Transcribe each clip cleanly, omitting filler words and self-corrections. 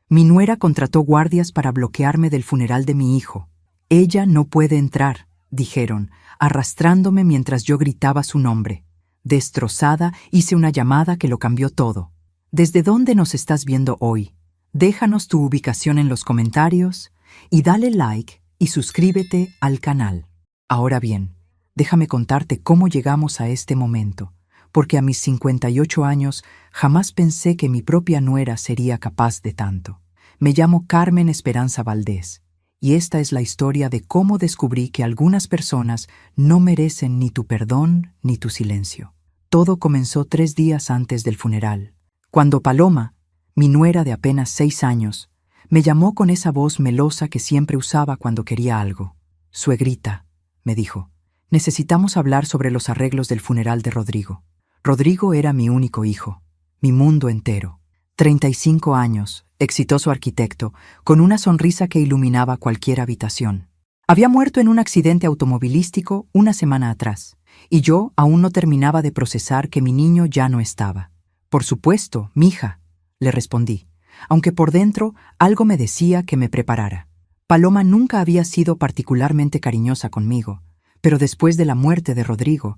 Mi nuera contrató guardias para bloquearme del funeral de mi hijo. Ella no puede entrar, dijeron, arrastrándome mientras yo gritaba su nombre. Destrozada, hice una llamada que lo cambió todo. ¿Desde dónde nos estás viendo hoy? Déjanos tu ubicación en los comentarios y dale like y suscríbete al canal. Ahora bien, déjame contarte cómo llegamos a este momento, porque a mis 58 años jamás pensé que mi propia nuera sería capaz de tanto. Me llamo Carmen Esperanza Valdés, y esta es la historia de cómo descubrí que algunas personas no merecen ni tu perdón ni tu silencio. Todo comenzó 3 días antes del funeral, cuando Paloma, mi nuera de apenas 6 años, me llamó con esa voz melosa que siempre usaba cuando quería algo. «Suegrita», me dijo, «necesitamos hablar sobre los arreglos del funeral de Rodrigo». Rodrigo era mi único hijo, mi mundo entero. 35 años, exitoso arquitecto, con una sonrisa que iluminaba cualquier habitación. Había muerto en un accidente automovilístico una semana atrás, y yo aún no terminaba de procesar que mi niño ya no estaba. «Por supuesto, mija», le respondí, aunque por dentro algo me decía que me preparara. Paloma nunca había sido particularmente cariñosa conmigo, pero después de la muerte de Rodrigo,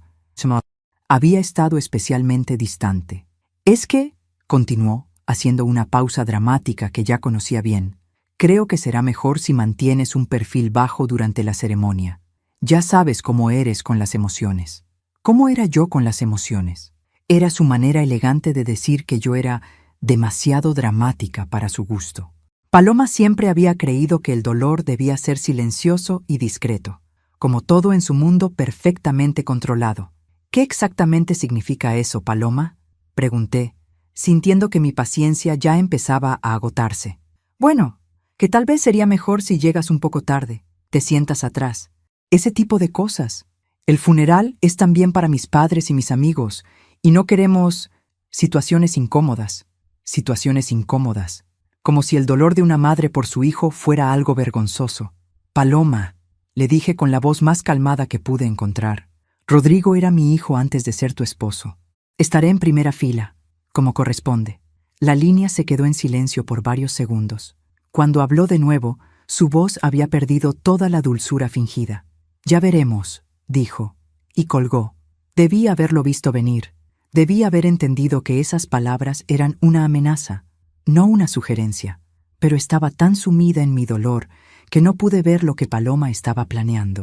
había estado especialmente distante. «Es que», continuó, haciendo una pausa dramática que ya conocía bien, «creo que será mejor si mantienes un perfil bajo durante la ceremonia. Ya sabes cómo eres con las emociones». ¿Cómo era yo con las emociones? Era su manera elegante de decir que yo era demasiado dramática para su gusto. Paloma siempre había creído que el dolor debía ser silencioso y discreto, como todo en su mundo perfectamente controlado. «¿Qué exactamente significa eso, Paloma?», pregunté, sintiendo que mi paciencia ya empezaba a agotarse. «Bueno, que tal vez sería mejor si llegas un poco tarde, te sientas atrás. Ese tipo de cosas. El funeral es también para mis padres y mis amigos, y no queremos situaciones incómodas. Situaciones incómodas. Como si el dolor de una madre por su hijo fuera algo vergonzoso». «Paloma», le dije con la voz más calmada que pude encontrar, «Rodrigo era mi hijo antes de ser tu esposo. Estaré en primera fila, como corresponde». La línea se quedó en silencio por varios segundos. Cuando habló de nuevo, su voz había perdido toda la dulzura fingida. «Ya veremos», dijo, y colgó. Debí haberlo visto venir. Debí haber entendido que esas palabras eran una amenaza, no una sugerencia, pero estaba tan sumida en mi dolor que no pude ver lo que Paloma estaba planeando.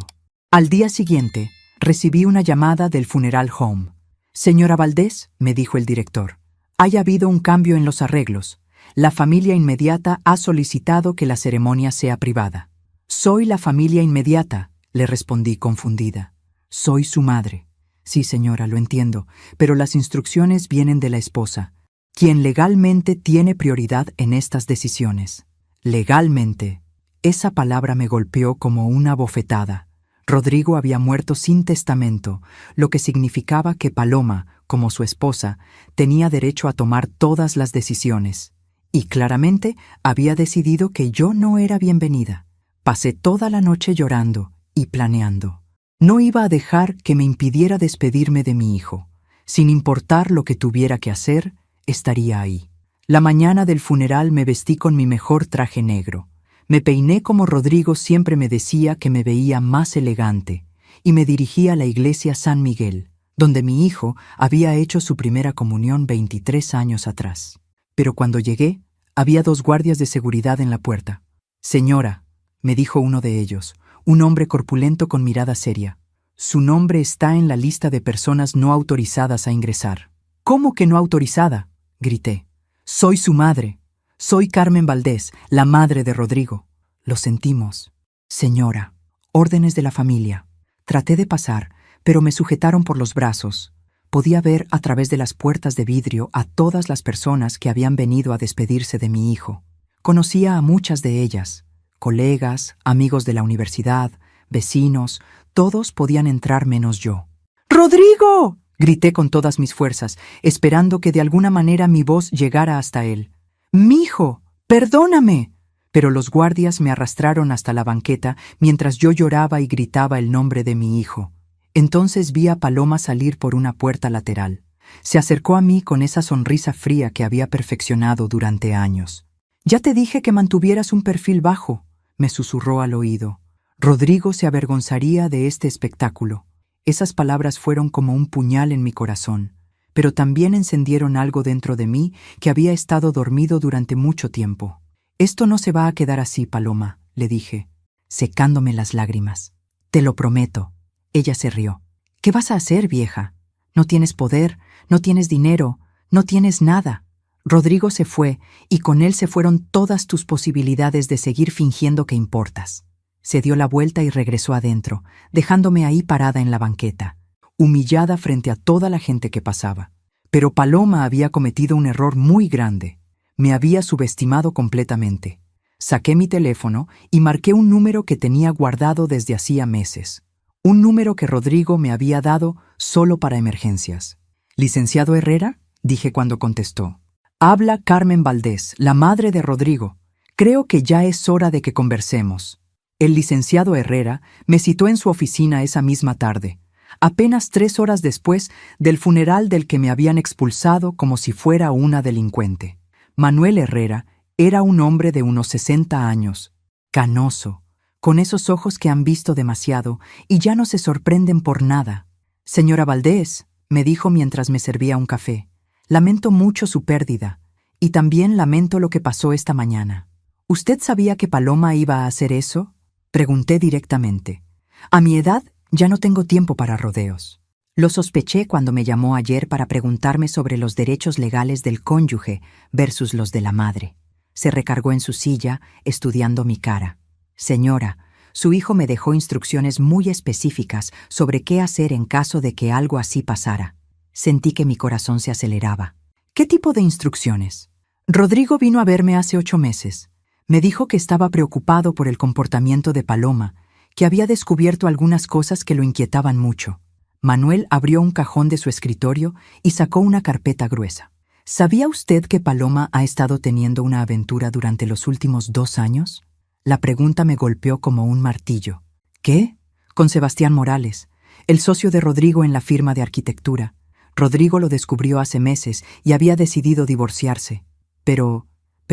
Al día siguiente, recibí una llamada del funeral home. «Señora Valdés», me dijo el director, «ha habido un cambio en los arreglos. La familia inmediata ha solicitado que la ceremonia sea privada». «Soy la familia inmediata», le respondí confundida. «Soy su madre». «Sí, señora, lo entiendo, pero las instrucciones vienen de la esposa, quien legalmente tiene prioridad en estas decisiones». «Legalmente». Esa palabra me golpeó como una bofetada. Rodrigo había muerto sin testamento, lo que significaba que Paloma, como su esposa, tenía derecho a tomar todas las decisiones. Y claramente había decidido que yo no era bienvenida. Pasé toda la noche llorando y planeando. No iba a dejar que me impidiera despedirme de mi hijo. Sin importar lo que tuviera que hacer, estaría ahí. La mañana del funeral me vestí con mi mejor traje negro. Me peiné como Rodrigo siempre me decía que me veía más elegante, y me dirigí a la iglesia San Miguel, donde mi hijo había hecho su primera comunión 23 años atrás. Pero cuando llegué, había 2 guardias de seguridad en la puerta. «Señora», me dijo uno de ellos, un hombre corpulento con mirada seria, «su nombre está en la lista de personas no autorizadas a ingresar». «¿Cómo que no autorizada?», grité. «Soy su madre. Soy Carmen Valdés, la madre de Rodrigo». «Lo sentimos». «Señora, órdenes de la familia». Traté de pasar, pero me sujetaron por los brazos. Podía ver a través de las puertas de vidrio a todas las personas que habían venido a despedirse de mi hijo. Conocía a muchas de ellas. Colegas, amigos de la universidad, vecinos, todos podían entrar menos yo. «¡Rodrigo!», grité con todas mis fuerzas, esperando que de alguna manera mi voz llegara hasta él. «¡Mijo! ¡Perdóname!». Pero los guardias me arrastraron hasta la banqueta mientras yo lloraba y gritaba el nombre de mi hijo. Entonces vi a Paloma salir por una puerta lateral. Se acercó a mí con esa sonrisa fría que había perfeccionado durante años. Ya te dije que mantuvieras un perfil bajo, me susurró al oído. Rodrigo se avergonzaría de este espectáculo. Esas palabras fueron como un puñal en mi corazón, pero también encendieron algo dentro de mí que había estado dormido durante mucho tiempo. Esto no se va a quedar así, Paloma, le dije, secándome las lágrimas. Te lo prometo. Ella se rió. ¿Qué vas a hacer, vieja? No tienes poder, no tienes dinero, no tienes nada. Rodrigo se fue, y con él se fueron todas tus posibilidades de seguir fingiendo que importas. Se dio la vuelta y regresó adentro, dejándome ahí parada en la banqueta, humillada frente a toda la gente que pasaba. Pero Paloma había cometido un error muy grande. Me había subestimado completamente. Saqué mi teléfono y marqué un número que tenía guardado desde hacía meses. Un número que Rodrigo me había dado solo para emergencias. «¿Licenciado Herrera?», dije cuando contestó. «Habla Carmen Valdés, la madre de Rodrigo. Creo que ya es hora de que conversemos». El licenciado Herrera me citó en su oficina esa misma tarde, apenas 3 horas después del funeral del que me habían expulsado como si fuera una delincuente. Manuel Herrera era un hombre de unos 60 años, canoso, con esos ojos que han visto demasiado y ya no se sorprenden por nada. «Señora Valdés», me dijo mientras me servía un café, «lamento mucho su pérdida, y también lamento lo que pasó esta mañana». «¿Usted sabía que Paloma iba a hacer eso?», pregunté directamente. «A mi edad ya no tengo tiempo para rodeos». Lo sospeché cuando me llamó ayer para preguntarme sobre los derechos legales del cónyuge versus los de la madre. Se recargó en su silla, estudiando mi cara. «Señora, su hijo me dejó instrucciones muy específicas sobre qué hacer en caso de que algo así pasara». Sentí que mi corazón se aceleraba. «¿Qué tipo de instrucciones?». «Rodrigo vino a verme hace 8 meses. Me dijo que estaba preocupado por el comportamiento de Paloma, que había descubierto algunas cosas que lo inquietaban mucho». Manuel abrió un cajón de su escritorio y sacó una carpeta gruesa. «¿Sabía usted que Paloma ha estado teniendo una aventura durante los últimos 2 años?» La pregunta me golpeó como un martillo. «¿Qué?». «Con Sebastián Morales, el socio de Rodrigo en la firma de arquitectura. Rodrigo lo descubrió hace meses y había decidido divorciarse. Pero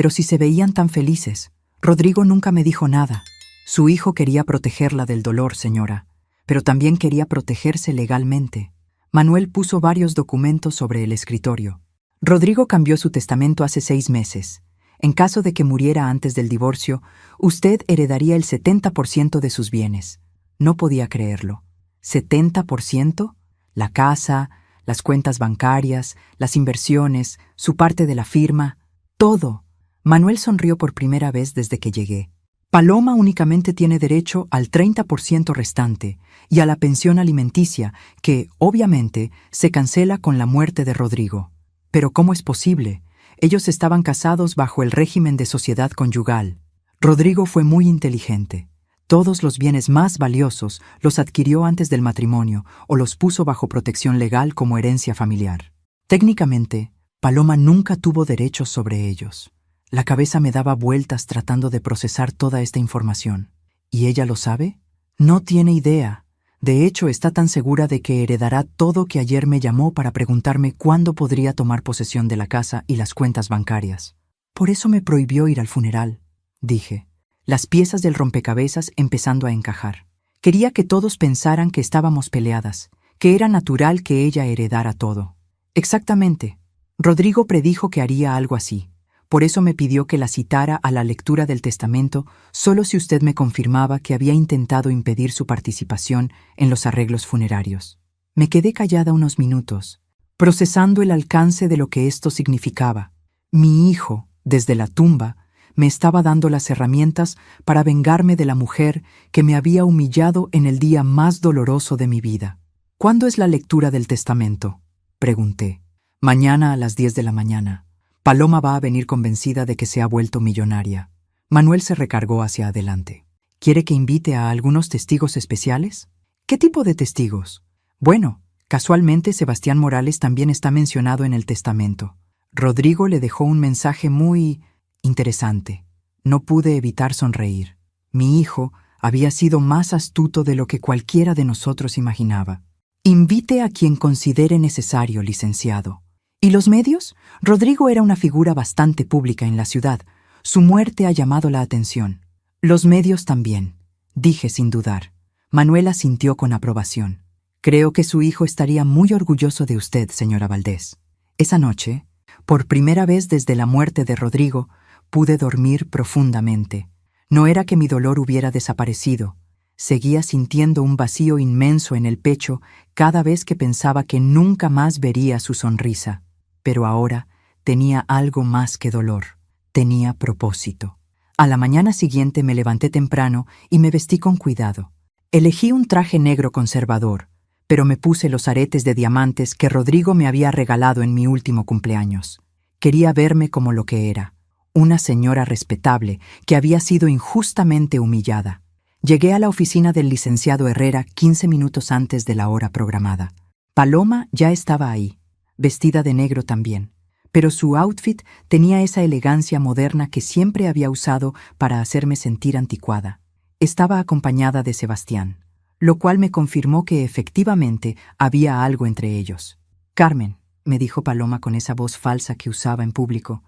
si se veían tan felices. Rodrigo nunca me dijo nada. Su hijo quería protegerla del dolor, señora, pero también quería protegerse legalmente». Manuel puso varios documentos sobre el escritorio. «Rodrigo cambió su testamento hace 6 meses. En caso de que muriera antes del divorcio, usted heredaría el 70% de sus bienes». No podía creerlo. ¿70%? La casa, las cuentas bancarias, las inversiones, su parte de la firma, todo. Manuel sonrió por primera vez desde que llegué. «Paloma únicamente tiene derecho al 30% restante y a la pensión alimenticia, que, obviamente, se cancela con la muerte de Rodrigo». «¿Pero cómo es posible? Ellos estaban casados bajo el régimen de sociedad conyugal». Rodrigo fue muy inteligente. Todos los bienes más valiosos los adquirió antes del matrimonio o los puso bajo protección legal como herencia familiar. Técnicamente, Paloma nunca tuvo derechos sobre ellos. La cabeza me daba vueltas tratando de procesar toda esta información. ¿Y ella lo sabe? No tiene idea. De hecho, está tan segura de que heredará todo que ayer me llamó para preguntarme cuándo podría tomar posesión de la casa y las cuentas bancarias. «Por eso me prohibió ir al funeral», dije, las piezas del rompecabezas empezando a encajar. Quería que todos pensaran que estábamos peleadas, que era natural que ella heredara todo. Exactamente. Rodrigo predijo que haría algo así. Por eso me pidió que la citara a la lectura del testamento solo si usted me confirmaba que había intentado impedir su participación en los arreglos funerarios. Me quedé callada unos minutos, procesando el alcance de lo que esto significaba. Mi hijo, desde la tumba, me estaba dando las herramientas para vengarme de la mujer que me había humillado en el día más doloroso de mi vida. «¿Cuándo es la lectura del testamento?», pregunté. «Mañana a las 10 de la mañana. Paloma va a venir convencida de que se ha vuelto millonaria». Manuel se recargó hacia adelante. «¿Quiere que invite a algunos testigos especiales?». «¿Qué tipo de testigos?». «Bueno, casualmente Sebastián Morales también está mencionado en el testamento. Rodrigo le dejó un mensaje muy interesante». No pude evitar sonreír. Mi hijo había sido más astuto de lo que cualquiera de nosotros imaginaba. «Invite a quien considere necesario, licenciado». «¿Y los medios?». Rodrigo era una figura bastante pública en la ciudad. Su muerte ha llamado la atención. Los medios también, dije sin dudar. Manuel asintió con aprobación. Creo que su hijo estaría muy orgulloso de usted, señora Valdés. Esa noche, por primera vez desde la muerte de Rodrigo, pude dormir profundamente. No era que mi dolor hubiera desaparecido. Seguía sintiendo un vacío inmenso en el pecho cada vez que pensaba que nunca más vería su sonrisa. Pero ahora tenía algo más que dolor. Tenía propósito. A la mañana siguiente me levanté temprano y me vestí con cuidado. Elegí un traje negro conservador, pero me puse los aretes de diamantes que Rodrigo me había regalado en mi último cumpleaños. Quería verme como lo que era, una señora respetable que había sido injustamente humillada. Llegué a la oficina del licenciado Herrera 15 minutos antes de la hora programada. Paloma ya estaba ahí, vestida de negro también, pero su outfit tenía esa elegancia moderna que siempre había usado para hacerme sentir anticuada. Estaba acompañada de Sebastián, lo cual me confirmó que efectivamente había algo entre ellos. «Carmen», me dijo Paloma con esa voz falsa que usaba en público.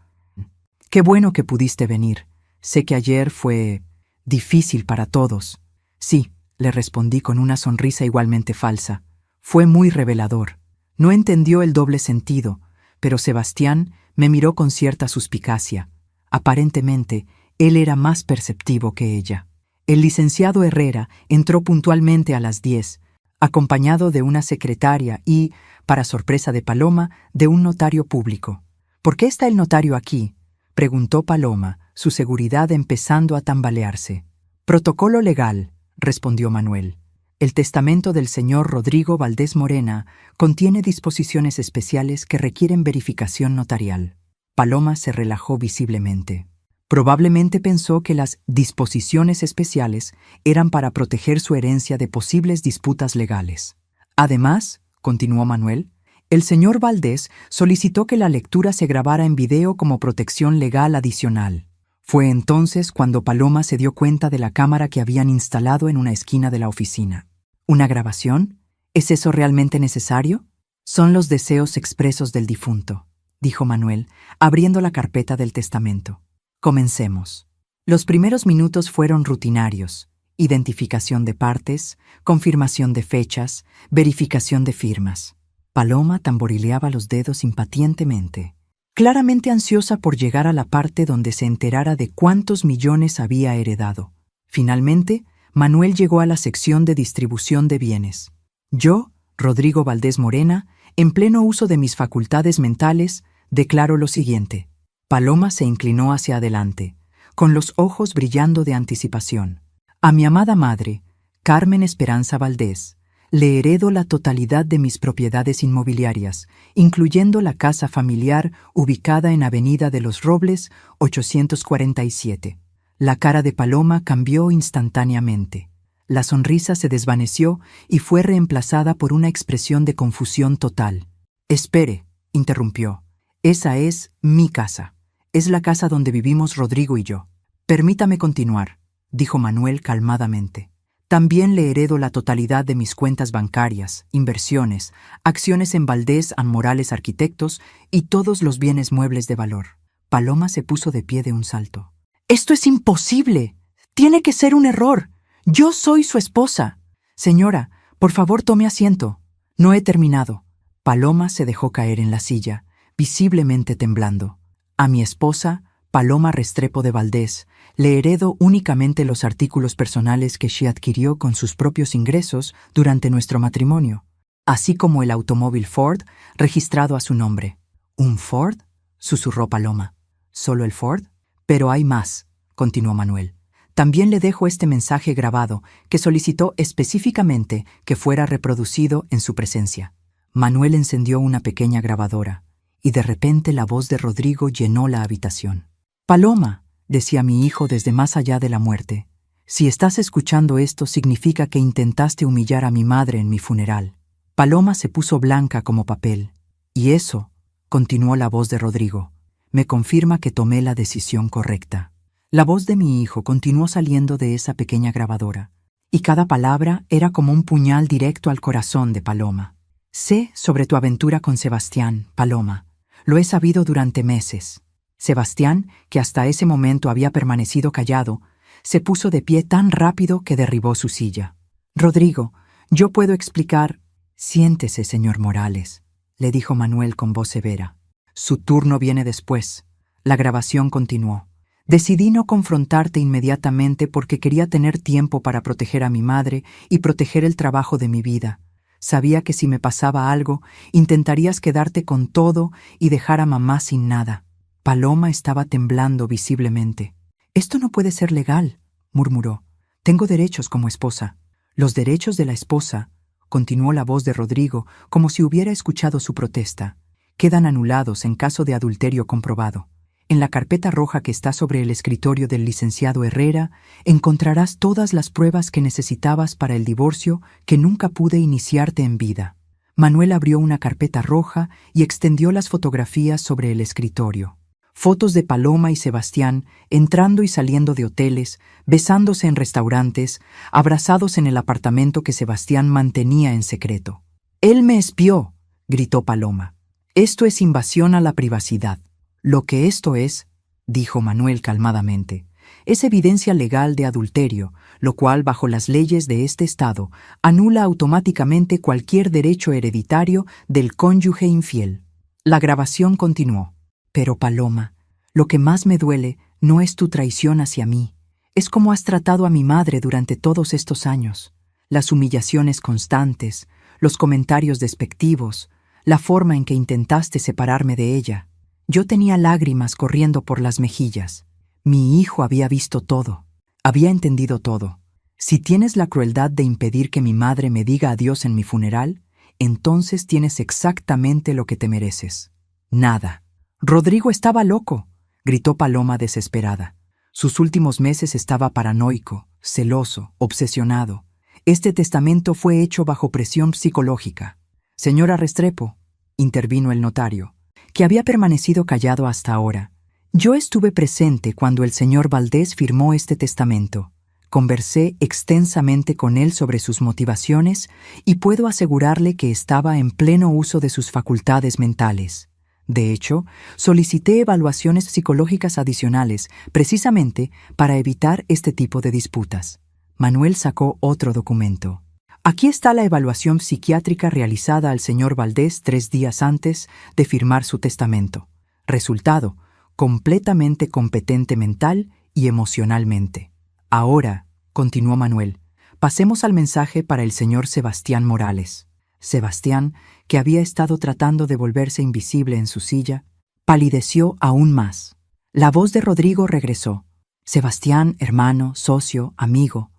«Qué bueno que pudiste venir. Sé que ayer fue difícil para todos». «Sí», le respondí con una sonrisa igualmente falsa. «Fue muy revelador». No entendió el doble sentido, pero Sebastián me miró con cierta suspicacia. Aparentemente, él era más perceptivo que ella. El licenciado Herrera entró puntualmente a las 10, acompañado de una secretaria y, para sorpresa de Paloma, de un notario público. «¿Por qué está el notario aquí?», preguntó Paloma, su seguridad empezando a tambalearse. «Protocolo legal», respondió Manuel. «El testamento del señor Rodrigo Valdés Morena contiene disposiciones especiales que requieren verificación notarial». Paloma se relajó visiblemente. Probablemente pensó que las disposiciones especiales eran para proteger su herencia de posibles disputas legales. «Además», continuó Manuel, «el señor Valdés solicitó que la lectura se grabara en video como protección legal adicional». Fue entonces cuando Paloma se dio cuenta de la cámara que habían instalado en una esquina de la oficina. «¿Una grabación? ¿Es eso realmente necesario?» «Son los deseos expresos del difunto», dijo Manuel, abriendo la carpeta del testamento. «Comencemos». Los primeros minutos fueron rutinarios: identificación de partes, confirmación de fechas, verificación de firmas. Paloma tamborileaba los dedos impacientemente, claramente ansiosa por llegar a la parte donde se enterara de cuántos millones había heredado. Finalmente, Manuel llegó a la sección de distribución de bienes. Yo, Rodrigo Valdés Morena, en pleno uso de mis facultades mentales, declaro lo siguiente. Paloma se inclinó hacia adelante, con los ojos brillando de anticipación. «A mi amada madre, Carmen Esperanza Valdés, le heredo la totalidad de mis propiedades inmobiliarias, incluyendo la casa familiar ubicada en Avenida de los Robles, 847. La cara de Paloma cambió instantáneamente. La sonrisa se desvaneció y fue reemplazada por una expresión de confusión total. «Espere», interrumpió. «Esa es mi casa. Es la casa donde vivimos Rodrigo y yo». «Permítame continuar», dijo Manuel calmadamente. «También le heredo la totalidad de mis cuentas bancarias, inversiones, acciones en Valdés and Morales Arquitectos y todos los bienes muebles de valor». Paloma se puso de pie de un salto. «¡Esto es imposible! Tiene que ser un error. Yo soy su esposa». «Señora, por favor tome asiento. No he terminado». Paloma se dejó caer en la silla, visiblemente temblando. «A mi esposa, Paloma Restrepo de Valdés, le heredo únicamente los artículos personales que she adquirió con sus propios ingresos durante nuestro matrimonio, así como el automóvil Ford registrado a su nombre». «¿Un Ford?», susurró Paloma. «¿Solo el Ford? Pero hay más», continuó Manuel. «También le dejo este mensaje grabado que solicitó específicamente que fuera reproducido en su presencia». Manuel encendió una pequeña grabadora y de repente la voz de Rodrigo llenó la habitación. «Paloma», decía mi hijo desde más allá de la muerte, «si estás escuchando esto significa que intentaste humillar a mi madre en mi funeral». Paloma se puso blanca como papel. «Y eso», continuó la voz de Rodrigo, «me confirma que tomé la decisión correcta». La voz de mi hijo continuó saliendo de esa pequeña grabadora, y cada palabra era como un puñal directo al corazón de Paloma. «Sé sobre tu aventura con Sebastián, Paloma. Lo he sabido durante meses. Sebastián, que hasta ese momento había permanecido callado, se puso de pie tan rápido que derribó su silla. Rodrigo, yo puedo explicar. Siéntese, señor Morales, le dijo Manuel con voz severa. Su turno viene después. La grabación continuó. Decidí no confrontarte inmediatamente porque quería tener tiempo para proteger a mi madre y proteger el trabajo de mi vida. Sabía que si me pasaba algo, intentarías quedarte con todo y dejar a mamá sin nada. Paloma estaba temblando visiblemente. Esto no puede ser legal, murmuró. Tengo derechos como esposa. Los derechos de la esposa, continuó la voz de Rodrigo como si hubiera escuchado su protesta, quedan anulados en caso de adulterio comprobado. En la carpeta roja que está sobre el escritorio del licenciado Herrera encontrarás todas las pruebas que necesitabas para el divorcio que nunca pude iniciarte en vida. Manuel abrió una carpeta roja y extendió las fotografías sobre el escritorio. Fotos de Paloma y Sebastián entrando y saliendo de hoteles, besándose en restaurantes, abrazados en el apartamento que Sebastián mantenía en secreto. «Él me espió», gritó Paloma. «Esto es invasión a la privacidad». «Lo que esto es», dijo Manuel calmadamente, «es evidencia legal de adulterio, lo cual, bajo las leyes de este Estado, anula automáticamente cualquier derecho hereditario del cónyuge infiel». La grabación continuó. «Pero, Paloma, lo que más me duele no es tu traición hacia mí. Es cómo has tratado a mi madre durante todos estos años. Las humillaciones constantes, los comentarios despectivos, la forma en que intentaste separarme de ella. Yo tenía lágrimas corriendo por las mejillas. Mi hijo había visto todo, había entendido todo. Si tienes la crueldad de impedir que mi madre me diga adiós en mi funeral, entonces tienes exactamente lo que te mereces. Nada». «Rodrigo estaba loco», gritó Paloma desesperada. Sus últimos meses estaba paranoico, celoso, obsesionado. Este testamento fue hecho bajo presión psicológica. «Señora Restrepo», intervino el notario, que había permanecido callado hasta ahora. «Yo estuve presente cuando el señor Valdés firmó este testamento. Conversé extensamente con él sobre sus motivaciones y puedo asegurarle que estaba en pleno uso de sus facultades mentales. De hecho, solicité evaluaciones psicológicas adicionales precisamente para evitar este tipo de disputas». Manuel sacó otro documento. «Aquí está la evaluación psiquiátrica realizada al señor Valdés 3 días antes de firmar su testamento. Resultado: completamente competente mental y emocionalmente. Ahora», continuó Manuel, «pasemos al mensaje para el señor Sebastián Morales». Sebastián, que había estado tratando de volverse invisible en su silla, palideció aún más. La voz de Rodrigo regresó. «Sebastián, hermano, socio, amigo.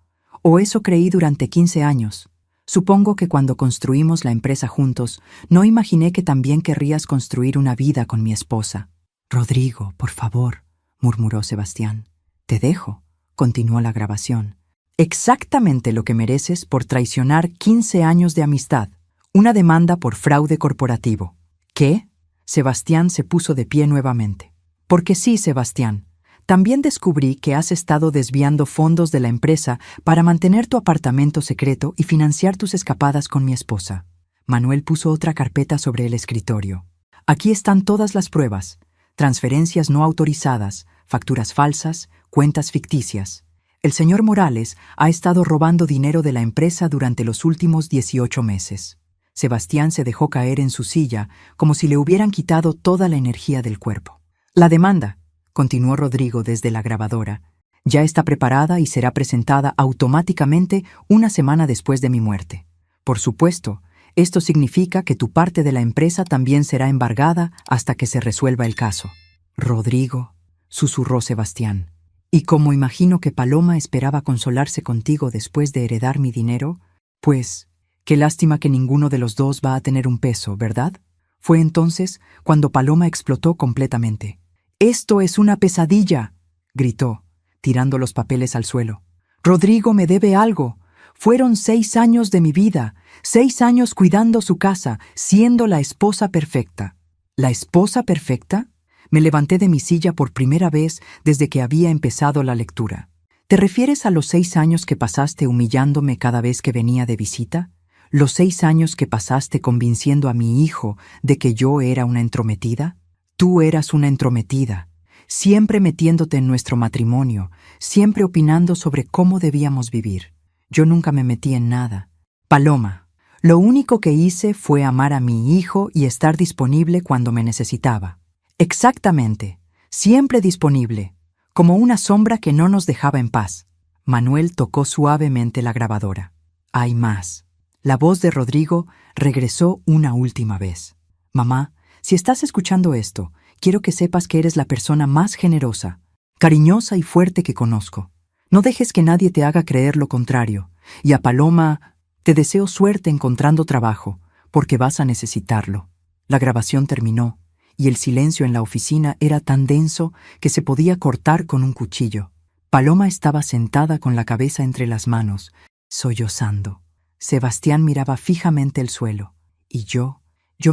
O eso creí durante 15 años. Supongo que cuando construimos la empresa juntos, no imaginé que también querrías construir una vida con mi esposa». «Rodrigo, por favor», murmuró Sebastián. «Te dejo», continuó la grabación. «Exactamente lo que mereces por traicionar 15 años de amistad. Una demanda por fraude corporativo». «¿Qué?». Sebastián se puso de pie nuevamente. «Porque sí, Sebastián. También descubrí que has estado desviando fondos de la empresa para mantener tu apartamento secreto y financiar tus escapadas con mi esposa». Manuel puso otra carpeta sobre el escritorio. «Aquí están todas las pruebas. Transferencias no autorizadas, facturas falsas, cuentas ficticias. El señor Morales ha estado robando dinero de la empresa durante los últimos 18 meses». Sebastián se dejó caer en su silla como si le hubieran quitado toda la energía del cuerpo. «La demanda», continuó Rodrigo desde la grabadora, «ya está preparada y será presentada automáticamente una semana después de mi muerte. Por supuesto, esto significa que tu parte de la empresa también será embargada hasta que se resuelva el caso». «Rodrigo», susurró Sebastián, «y como imagino que Paloma esperaba consolarse contigo después de heredar mi dinero, pues, qué lástima que ninguno de los dos va a tener un peso, ¿verdad?». Fue entonces cuando Paloma explotó completamente. «¡Esto es una pesadilla!», gritó, tirando los papeles al suelo. «Rodrigo me debe algo. Fueron 6 años de mi vida, 6 años cuidando su casa, siendo la esposa perfecta». «¿La esposa perfecta?». Me levanté de mi silla por primera vez desde que había empezado la lectura. «¿Te refieres a los 6 años que pasaste humillándome cada vez que venía de visita? ¿Los 6 años que pasaste convenciendo a mi hijo de que yo era una entrometida? Tú eras una entrometida. siempre metiéndote en nuestro matrimonio, siempre opinando sobre cómo debíamos vivir. Yo nunca me metí en nada. Paloma, lo único que hice fue amar a mi hijo y estar disponible cuando me necesitaba. Exactamente, siempre disponible, como una sombra que no nos dejaba en paz. Manuel tocó suavemente la grabadora. Hay más. La voz de Rodrigo regresó una última vez. Mamá, si estás escuchando esto, quiero que sepas que eres la persona más generosa, cariñosa y fuerte que conozco. No dejes que nadie te haga creer lo contrario. Y a Paloma, te deseo suerte encontrando trabajo, porque vas a necesitarlo. La grabación terminó, y el silencio en la oficina era tan denso que se podía cortar con un cuchillo. Paloma estaba sentada con la cabeza entre las manos, sollozando. Sebastián miraba fijamente el suelo, y yo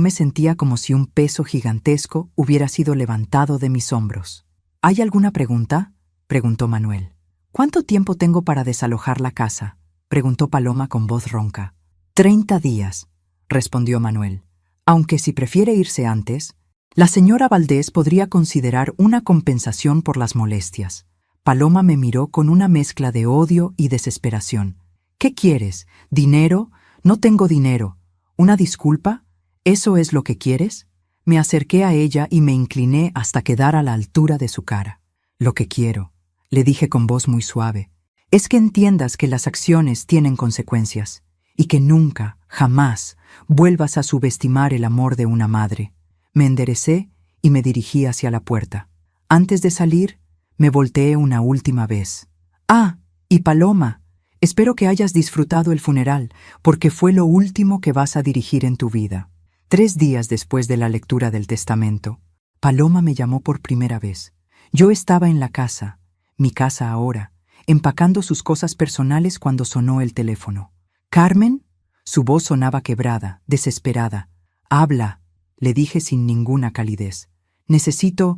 me sentía como si un peso gigantesco hubiera sido levantado de mis hombros. ¿Hay alguna pregunta?, preguntó Manuel. ¿Cuánto tiempo tengo para desalojar la casa?, preguntó Paloma con voz ronca. 30 días, respondió Manuel. Aunque si prefiere irse antes, la señora Valdés podría considerar una compensación por las molestias. Paloma me miró con una mezcla de odio y desesperación. ¿Qué quieres? ¿Dinero? No tengo dinero. ¿Una disculpa? ¿Eso es lo que quieres? Me acerqué a ella y me incliné hasta quedar a la altura de su cara. Lo que quiero, le dije con voz muy suave, es que entiendas que las acciones tienen consecuencias y que nunca, jamás, vuelvas a subestimar el amor de una madre. Me enderecé y me dirigí hacia la puerta. Antes de salir, me volteé una última vez. Ah, y Paloma, espero que hayas disfrutado el funeral, porque fue lo último que vas a dirigir en tu vida. 3 días después de la lectura del testamento, Paloma me llamó por primera vez. Yo estaba en la casa, mi casa ahora, empacando sus cosas personales cuando sonó el teléfono. ¿Carmen? Su voz sonaba quebrada, desesperada. Habla, le dije sin ninguna calidez. Necesito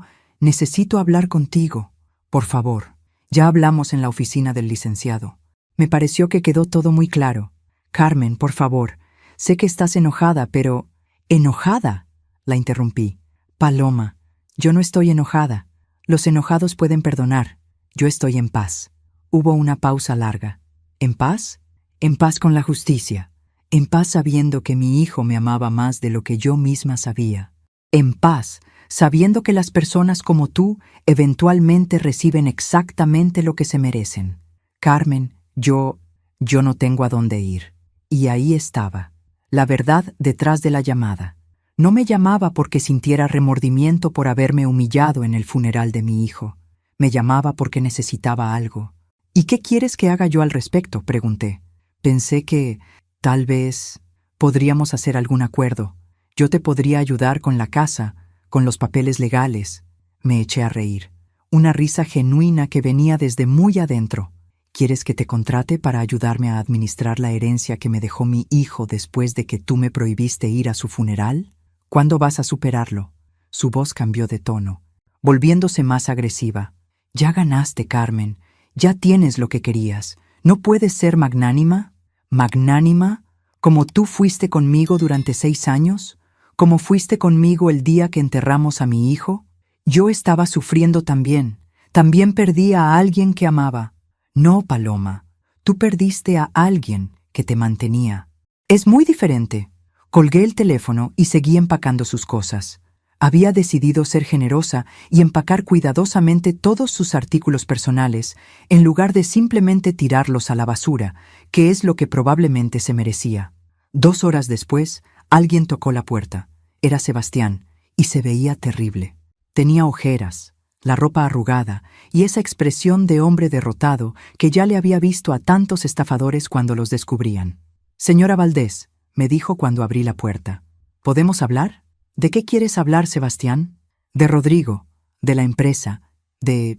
hablar contigo. Por favor. Ya hablamos en la oficina del licenciado. Me pareció que quedó todo muy claro. Carmen, por favor. Sé que estás enojada, pero... ¿Enojada?, la interrumpí. Paloma, yo no estoy enojada. Los enojados pueden perdonar. Yo estoy en paz. Hubo una pausa larga. ¿En paz? En paz con la justicia. En paz sabiendo que mi hijo me amaba más de lo que yo misma sabía. En paz, sabiendo que las personas como tú eventualmente reciben exactamente lo que se merecen. Carmen, yo no tengo a dónde ir. Y ahí estaba, la verdad detrás de la llamada. No me llamaba porque sintiera remordimiento por haberme humillado en el funeral de mi hijo. Me llamaba porque necesitaba algo. ¿Y qué quieres que haga yo al respecto?, pregunté. Pensé que, tal vez, podríamos hacer algún acuerdo. Yo te podría ayudar con la casa, con los papeles legales. Me eché a reír. Una risa genuina que venía desde muy adentro. ¿Quieres que te contrate para ayudarme a administrar la herencia que me dejó mi hijo después de que tú me prohibiste ir a su funeral? ¿Cuándo vas a superarlo? Su voz cambió de tono, volviéndose más agresiva. Ya ganaste, Carmen. Ya tienes lo que querías. ¿No puedes ser magnánima? ¿Magnánima? ¿Como tú fuiste conmigo durante 6 años? ¿Como fuiste conmigo el día que enterramos a mi hijo? Yo estaba sufriendo también. También perdí a alguien que amaba. No, Paloma. Tú perdiste a alguien que te mantenía. Es muy diferente. Colgué el teléfono y seguí empacando sus cosas. Había decidido ser generosa y empacar cuidadosamente todos sus artículos personales, en lugar de simplemente tirarlos a la basura, que es lo que probablemente se merecía. 2 horas después, alguien tocó la puerta. Era Sebastián, y se veía terrible. Tenía ojeras, la ropa arrugada y esa expresión de hombre derrotado que ya le había visto a tantos estafadores cuando los descubrían. «Señora Valdés», me dijo cuando abrí la puerta. «¿Podemos hablar?» «¿De qué quieres hablar, Sebastián?» «De Rodrigo, de la empresa, de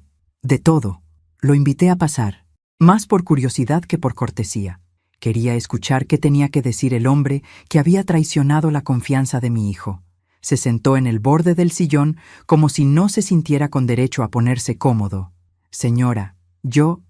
todo». Lo invité a pasar, más por curiosidad que por cortesía. Quería escuchar qué tenía que decir el hombre que había traicionado la confianza de mi hijo. Se sentó en el borde del sillón como si no se sintiera con derecho a ponerse cómodo. «Señora, yo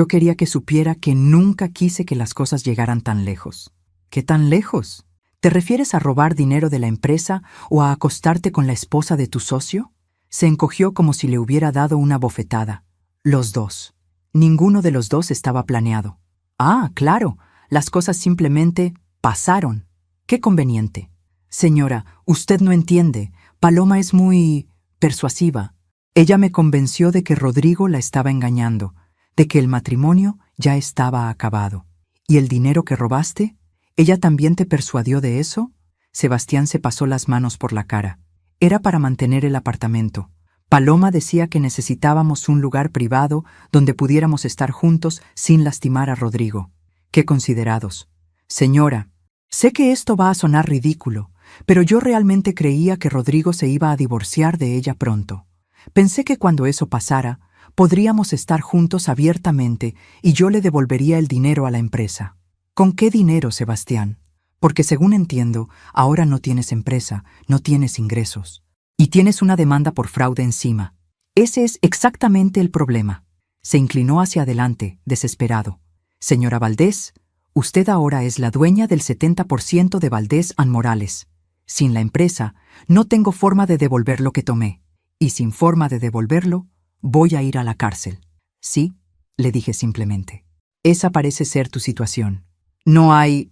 quería que supiera que nunca quise que las cosas llegaran tan lejos». «¿Qué tan lejos? ¿Te refieres a robar dinero de la empresa o a acostarte con la esposa de tu socio?» Se encogió como si le hubiera dado una bofetada. Los dos. Ninguno de los dos estaba planeado. Ah, claro, las cosas simplemente pasaron. Qué conveniente. Señora, usted no entiende. Paloma es muy persuasiva. Ella me convenció de que Rodrigo la estaba engañando, de que el matrimonio ya estaba acabado. ¿Y el dinero que robaste? ¿Ella también te persuadió de eso? Sebastián se pasó las manos por la cara. Era para mantener el apartamento. Paloma decía que necesitábamos un lugar privado donde pudiéramos estar juntos sin lastimar a Rodrigo. ¡Qué considerados! Señora, sé que esto va a sonar ridículo, pero yo realmente creía que Rodrigo se iba a divorciar de ella pronto. Pensé que cuando eso pasara, podríamos estar juntos abiertamente y yo le devolvería el dinero a la empresa. ¿Con qué dinero, Sebastián? Porque según entiendo, ahora no tienes empresa, no tienes ingresos. Y tienes una demanda por fraude encima. Ese es exactamente el problema. Se inclinó hacia adelante, desesperado. Señora Valdés, usted ahora es la dueña del 70% de Valdés and Morales. Sin la empresa, no tengo forma de devolver lo que tomé. Y sin forma de devolverlo, voy a ir a la cárcel. Sí, le dije simplemente. Esa parece ser tu situación. ¿No hay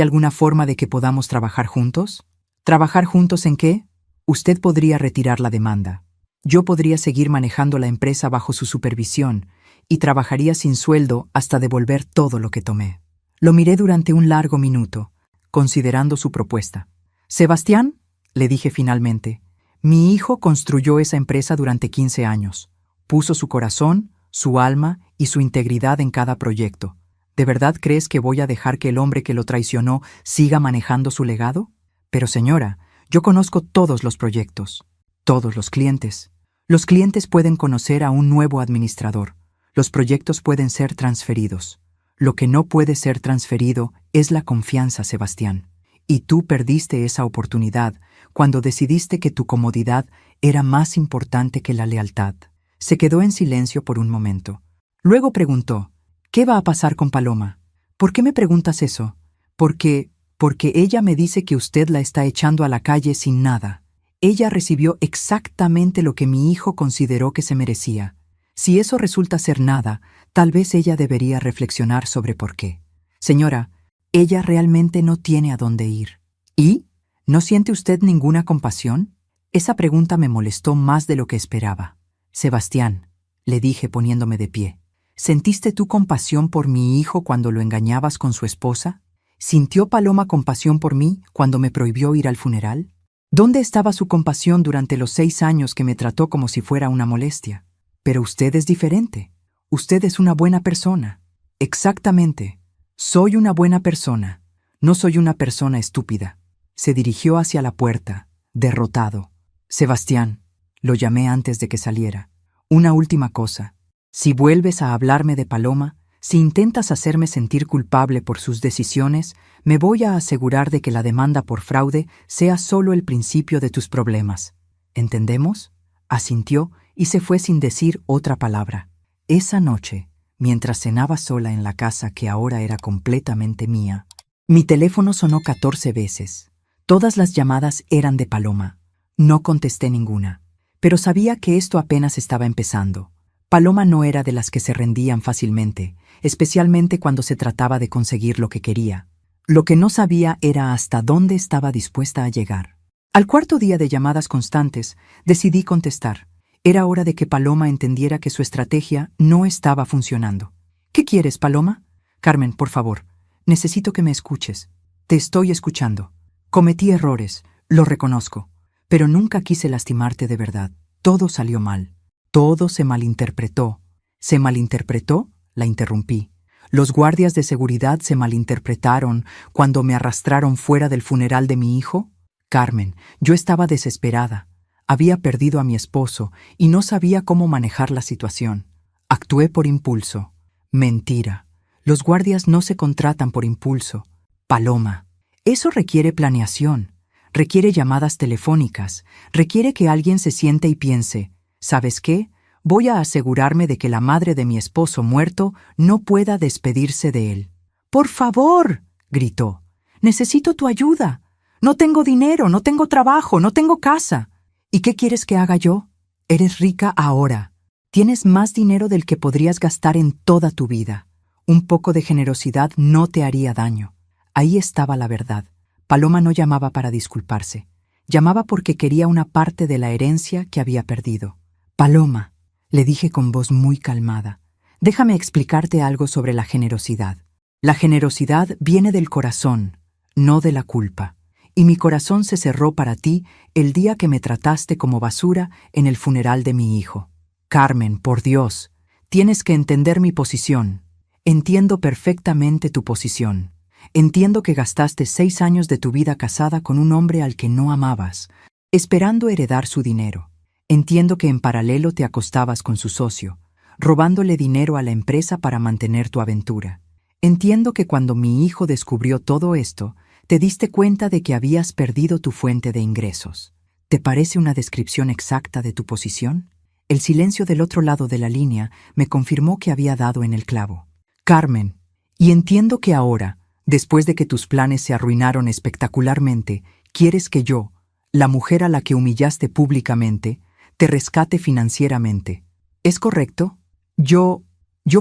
alguna forma de que podamos trabajar juntos? ¿Trabajar juntos en qué? Usted podría retirar la demanda. Yo podría seguir manejando la empresa bajo su supervisión y trabajaría sin sueldo hasta devolver todo lo que tomé. Lo miré durante un largo minuto, considerando su propuesta. Sebastián, le dije finalmente, mi hijo construyó esa empresa durante 15 años. Puso su corazón, su alma y su integridad en cada proyecto. ¿De verdad crees que voy a dejar que el hombre que lo traicionó siga manejando su legado? Pero señora, yo conozco todos los proyectos, todos los clientes. Los clientes pueden conocer a un nuevo administrador. Los proyectos pueden ser transferidos. Lo que no puede ser transferido es la confianza, Sebastián. Y tú perdiste esa oportunidad cuando decidiste que tu comodidad era más importante que la lealtad. Se quedó en silencio por un momento. Luego preguntó, ¿qué va a pasar con Paloma? ¿Por qué me preguntas eso? Porque ella me dice que usted la está echando a la calle sin nada. Ella recibió exactamente lo que mi hijo consideró que se merecía. Si eso resulta ser nada, tal vez ella debería reflexionar sobre por qué. Señora, ella realmente no tiene a dónde ir. ¿Y? ¿No siente usted ninguna compasión? Esa pregunta me molestó más de lo que esperaba. Sebastián, le dije poniéndome de pie, ¿sentiste tú compasión por mi hijo cuando lo engañabas con su esposa? ¿Sintió Paloma compasión por mí cuando me prohibió ir al funeral? ¿Dónde estaba su compasión durante los 6 años que me trató como si fuera una molestia? Pero usted es diferente. Usted es una buena persona. Exactamente. Soy una buena persona. No soy una persona estúpida. Se dirigió hacia la puerta, derrotado. Sebastián, lo llamé antes de que saliera. Una última cosa. Si vuelves a hablarme de Paloma, si intentas hacerme sentir culpable por sus decisiones, me voy a asegurar de que la demanda por fraude sea solo el principio de tus problemas. ¿Entendemos? Asintió y se fue sin decir otra palabra. Esa noche, mientras cenaba sola en la casa que ahora era completamente mía, mi teléfono sonó 14 veces. Todas las llamadas eran de Paloma. No contesté ninguna, pero sabía que esto apenas estaba empezando. Paloma no era de las que se rendían fácilmente, especialmente cuando se trataba de conseguir lo que quería. Lo que no sabía era hasta dónde estaba dispuesta a llegar. Al cuarto día de llamadas constantes, decidí contestar. Era hora de que Paloma entendiera que su estrategia no estaba funcionando. ¿Qué quieres, Paloma? Carmen, por favor, necesito que me escuches. Te estoy escuchando. Cometí errores, lo reconozco, pero nunca quise lastimarte de verdad. Todo salió mal. Todo se malinterpretó. ¿Se malinterpretó? La interrumpí. Los guardias de seguridad se malinterpretaron cuando me arrastraron fuera del funeral de mi hijo. Carmen, yo estaba desesperada. Había perdido a mi esposo y no sabía cómo manejar la situación. Actué por impulso. Mentira. Los guardias no se contratan por impulso. Paloma, eso requiere planeación, requiere llamadas telefónicas, requiere que alguien se siente y piense, ¿sabes qué? Voy a asegurarme de que la madre de mi esposo muerto no pueda despedirse de él. ¡Por favor!, gritó. «Necesito tu ayuda. No tengo dinero, no tengo trabajo, no tengo casa. ¿Y qué quieres que haga yo? Eres rica ahora. Tienes más dinero del que podrías gastar en toda tu vida. Un poco de generosidad no te haría daño. Ahí estaba la verdad. Paloma no llamaba para disculparse. Llamaba porque quería una parte de la herencia que había perdido. Paloma, le dije con voz muy calmada, déjame explicarte algo sobre la generosidad. La generosidad viene del corazón, no de la culpa. Y mi corazón se cerró para ti el día que me trataste como basura en el funeral de mi hijo. Carmen, por Dios, tienes que entender mi posición. Entiendo perfectamente tu posición. Entiendo que gastaste 6 años de tu vida casada con un hombre al que no amabas, esperando heredar su dinero. Entiendo que en paralelo te acostabas con su socio, robándole dinero a la empresa para mantener tu aventura. Entiendo que cuando mi hijo descubrió todo esto, te diste cuenta de que habías perdido tu fuente de ingresos. ¿Te parece una descripción exacta de tu posición? El silencio del otro lado de la línea me confirmó que había dado en el clavo. Carmen, y entiendo que ahora, después de que tus planes se arruinaron espectacularmente, quieres que yo, la mujer a la que humillaste públicamente, te rescate financieramente. ¿Es correcto? Yo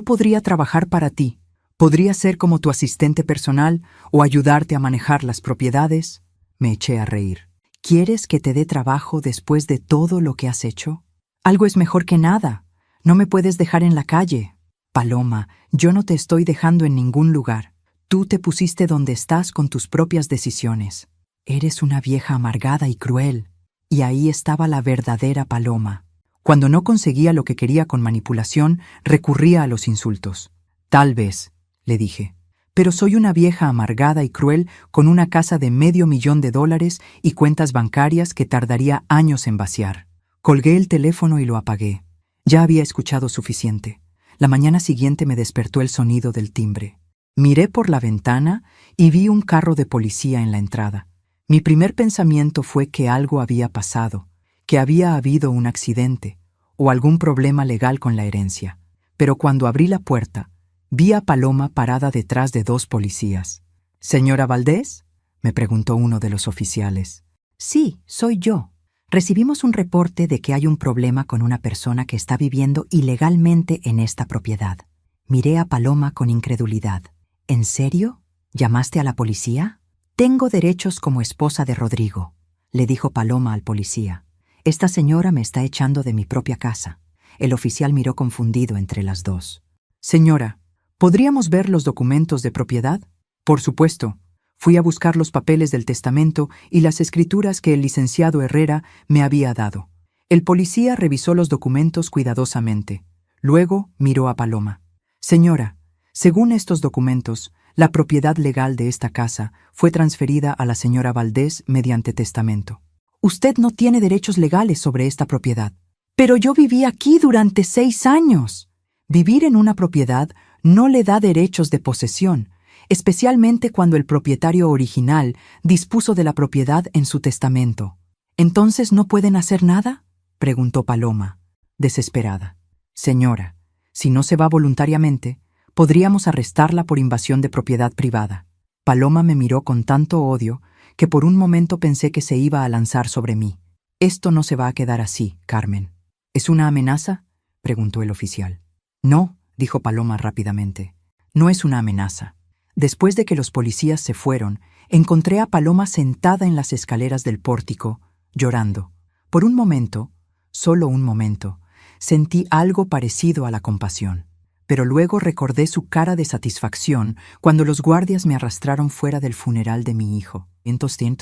podría trabajar para ti. Podría ser como tu asistente personal o ayudarte a manejar las propiedades. Me eché a reír. ¿Quieres que te dé trabajo después de todo lo que has hecho? Algo es mejor que nada. No me puedes dejar en la calle. Paloma, yo no te estoy dejando en ningún lugar. Tú te pusiste donde estás con tus propias decisiones. Eres una vieja amargada y cruel. Y ahí estaba la verdadera Paloma. Cuando no conseguía lo que quería con manipulación, recurría a los insultos. Tal vez, le dije, pero soy una vieja amargada y cruel con una casa de $500,000 y cuentas bancarias que tardaría años en vaciar. Colgué el teléfono y lo apagué. Ya había escuchado suficiente. La mañana siguiente me despertó el sonido del timbre. Miré por la ventana y vi un carro de policía en la entrada. Mi primer pensamiento fue que algo había pasado, que había habido un accidente o algún problema legal con la herencia. Pero cuando abrí la puerta, vi a Paloma parada detrás de 2 policías. «¿Señora Valdés?», me preguntó uno de los oficiales. «Sí, soy yo. Recibimos un reporte de que hay un problema con una persona que está viviendo ilegalmente en esta propiedad». Miré a Paloma con incredulidad. «¿En serio? ¿Llamaste a la policía?» «Tengo derechos como esposa de Rodrigo», le dijo Paloma al policía. «Esta señora me está echando de mi propia casa». El oficial miró confundido entre las dos. «Señora, ¿podríamos ver los documentos de propiedad?» «Por supuesto». Fui a buscar los papeles del testamento y las escrituras que el licenciado Herrera me había dado. El policía revisó los documentos cuidadosamente. Luego miró a Paloma. «Señora, según estos documentos, la propiedad legal de esta casa fue transferida a la señora Valdés mediante testamento. Usted no tiene derechos legales sobre esta propiedad». «Pero yo viví aquí durante 6 años». Vivir en una propiedad no le da derechos de posesión, especialmente cuando el propietario original dispuso de la propiedad en su testamento. «¿Entonces no pueden hacer nada?», preguntó Paloma, desesperada. «Señora, si no se va voluntariamente, podríamos arrestarla por invasión de propiedad privada». Paloma me miró con tanto odio que por un momento pensé que se iba a lanzar sobre mí. «Esto no se va a quedar así, Carmen». «¿Es una amenaza?», preguntó el oficial. «No», dijo Paloma rápidamente. «No es una amenaza». Después de que los policías se fueron, encontré a Paloma sentada en las escaleras del pórtico, llorando. Por un momento, solo un momento, sentí algo parecido a la compasión. Pero luego recordé su cara de satisfacción cuando los guardias me arrastraron fuera del funeral de mi hijo. «Entonces,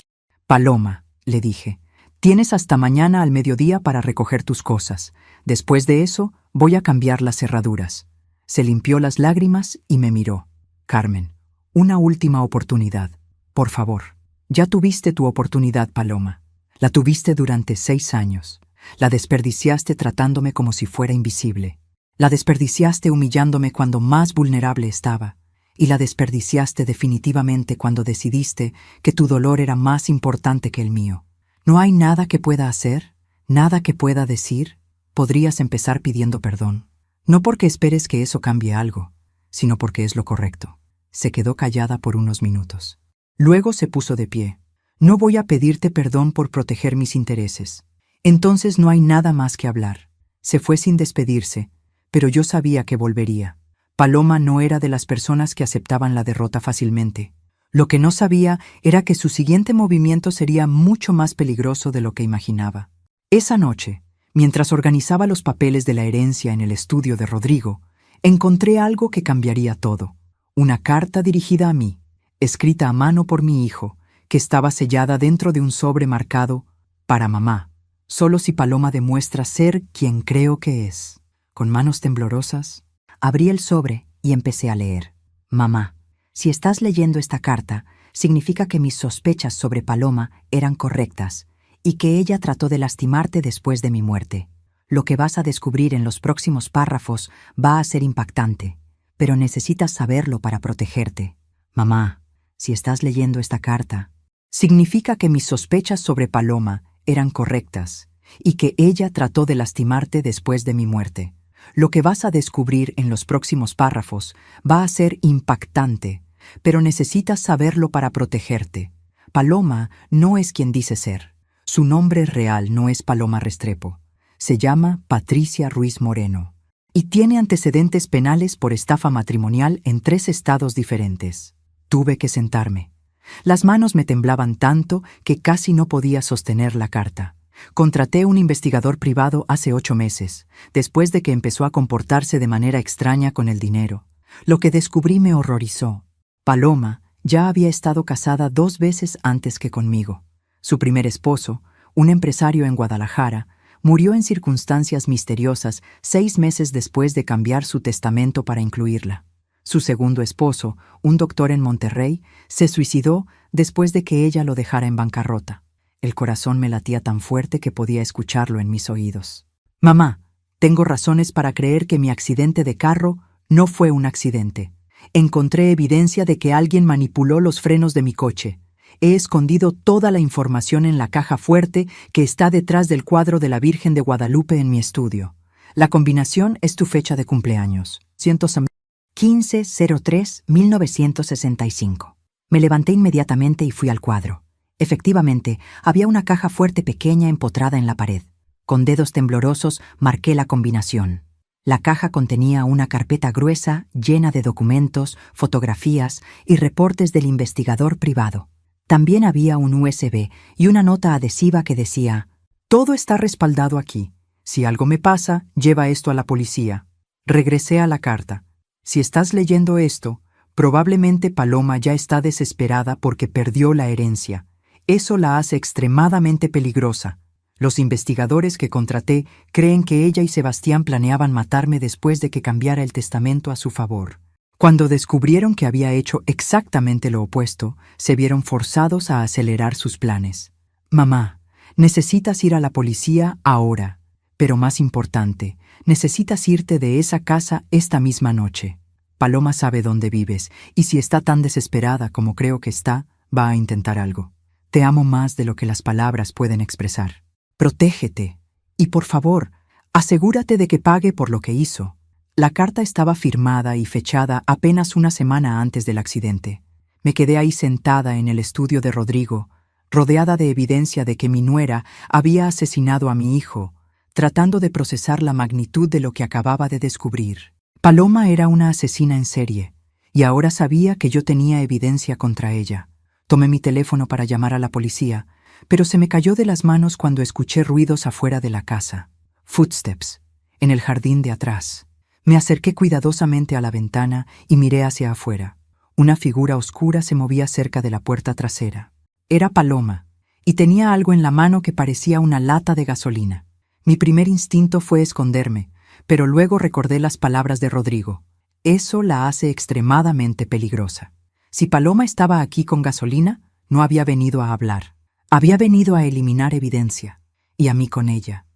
Paloma», le dije, «tienes hasta mañana al mediodía para recoger tus cosas. Después de eso, voy a cambiar las cerraduras». Se limpió las lágrimas y me miró. «Carmen, una última oportunidad. Por favor». «Ya tuviste tu oportunidad, Paloma. La tuviste durante 6 años. La desperdiciaste tratándome como si fuera invisible. La desperdiciaste humillándome cuando más vulnerable estaba. Y la desperdiciaste definitivamente cuando decidiste que tu dolor era más importante que el mío. ¿No hay nada que pueda hacer? ¿Nada que pueda decir? Podrías empezar pidiendo perdón. No porque esperes que eso cambie algo, sino porque es lo correcto». Se quedó callada por unos minutos. Luego se puso de pie. «No voy a pedirte perdón por proteger mis intereses. Entonces no hay nada más que hablar. Se fue sin despedirse, pero yo sabía que volvería. Paloma no era de las personas que aceptaban la derrota fácilmente. Lo que no sabía era que su siguiente movimiento sería mucho más peligroso de lo que imaginaba. Esa noche, mientras organizaba los papeles de la herencia en el estudio de Rodrigo, encontré algo que cambiaría todo. Una carta dirigida a mí, escrita a mano por mi hijo, que estaba sellada dentro de un sobre marcado «Para mamá, solo si Paloma demuestra ser quien creo que es». Con manos temblorosas, abrí el sobre y empecé a leer. «Mamá, si estás leyendo esta carta, significa que mis sospechas sobre Paloma eran correctas y que ella trató de lastimarte después de mi muerte. Lo que vas a descubrir en los próximos párrafos va a ser impactante, pero necesitas saberlo para protegerte. Mamá, si estás leyendo esta carta, significa que mis sospechas sobre Paloma eran correctas y que ella trató de lastimarte después de mi muerte. Lo que vas a descubrir en los próximos párrafos va a ser impactante, pero necesitas saberlo para protegerte. Paloma no es quien dice ser. Su nombre real no es Paloma Restrepo. Se llama Patricia Ruiz Moreno y tiene antecedentes penales por estafa matrimonial en 3 estados diferentes. Tuve que sentarme. Las manos me temblaban tanto que casi no podía sostener la carta. Contraté un investigador privado hace 8 meses, después de que empezó a comportarse de manera extraña con el dinero. Lo que descubrí me horrorizó. Paloma ya había estado casada 2 veces antes que conmigo. Su primer esposo, un empresario en Guadalajara, murió en circunstancias misteriosas 6 meses después de cambiar su testamento para incluirla. Su segundo esposo, un doctor en Monterrey, se suicidó después de que ella lo dejara en bancarrota. El corazón me latía tan fuerte que podía escucharlo en mis oídos. Mamá, tengo razones para creer que mi accidente de carro no fue un accidente. Encontré evidencia de que alguien manipuló los frenos de mi coche. He escondido toda la información en la caja fuerte que está detrás del cuadro de la Virgen de Guadalupe en mi estudio. La combinación es tu fecha de cumpleaños. 15/03/1965. Me levanté inmediatamente y fui al cuadro. Efectivamente, había una caja fuerte pequeña empotrada en la pared. Con dedos temblorosos marqué la combinación. La caja contenía una carpeta gruesa llena de documentos, fotografías y reportes del investigador privado. También había un USB y una nota adhesiva que decía: «Todo está respaldado aquí. Si algo me pasa, lleva esto a la policía». Regresé a la carta. Si estás leyendo esto, probablemente Paloma ya está desesperada porque perdió la herencia. Eso la hace extremadamente peligrosa. Los investigadores que contraté creen que ella y Sebastián planeaban matarme después de que cambiara el testamento a su favor. Cuando descubrieron que había hecho exactamente lo opuesto, se vieron forzados a acelerar sus planes. Mamá, necesitas ir a la policía ahora. Pero más importante, necesitas irte de esa casa esta misma noche. Paloma sabe dónde vives, y si está tan desesperada como creo que está, va a intentar algo. Te amo más de lo que las palabras pueden expresar. Protégete. Y por favor, asegúrate de que pague por lo que hizo. La carta estaba firmada y fechada apenas una semana antes del accidente. Me quedé ahí sentada en el estudio de Rodrigo, rodeada de evidencia de que mi nuera había asesinado a mi hijo, tratando de procesar la magnitud de lo que acababa de descubrir. Paloma era una asesina en serie, y ahora sabía que yo tenía evidencia contra ella. Tomé mi teléfono para llamar a la policía, pero se me cayó de las manos cuando escuché ruidos afuera de la casa. Footsteps, en el jardín de atrás. Me acerqué cuidadosamente a la ventana y miré hacia afuera. Una figura oscura se movía cerca de la puerta trasera. Era Paloma, y tenía algo en la mano que parecía una lata de gasolina. Mi primer instinto fue esconderme, pero luego recordé las palabras de Rodrigo. Eso la hace extremadamente peligrosa. Si Paloma estaba aquí con gasolina, no había venido a hablar. Había venido a eliminar evidencia. Y a mí con ella.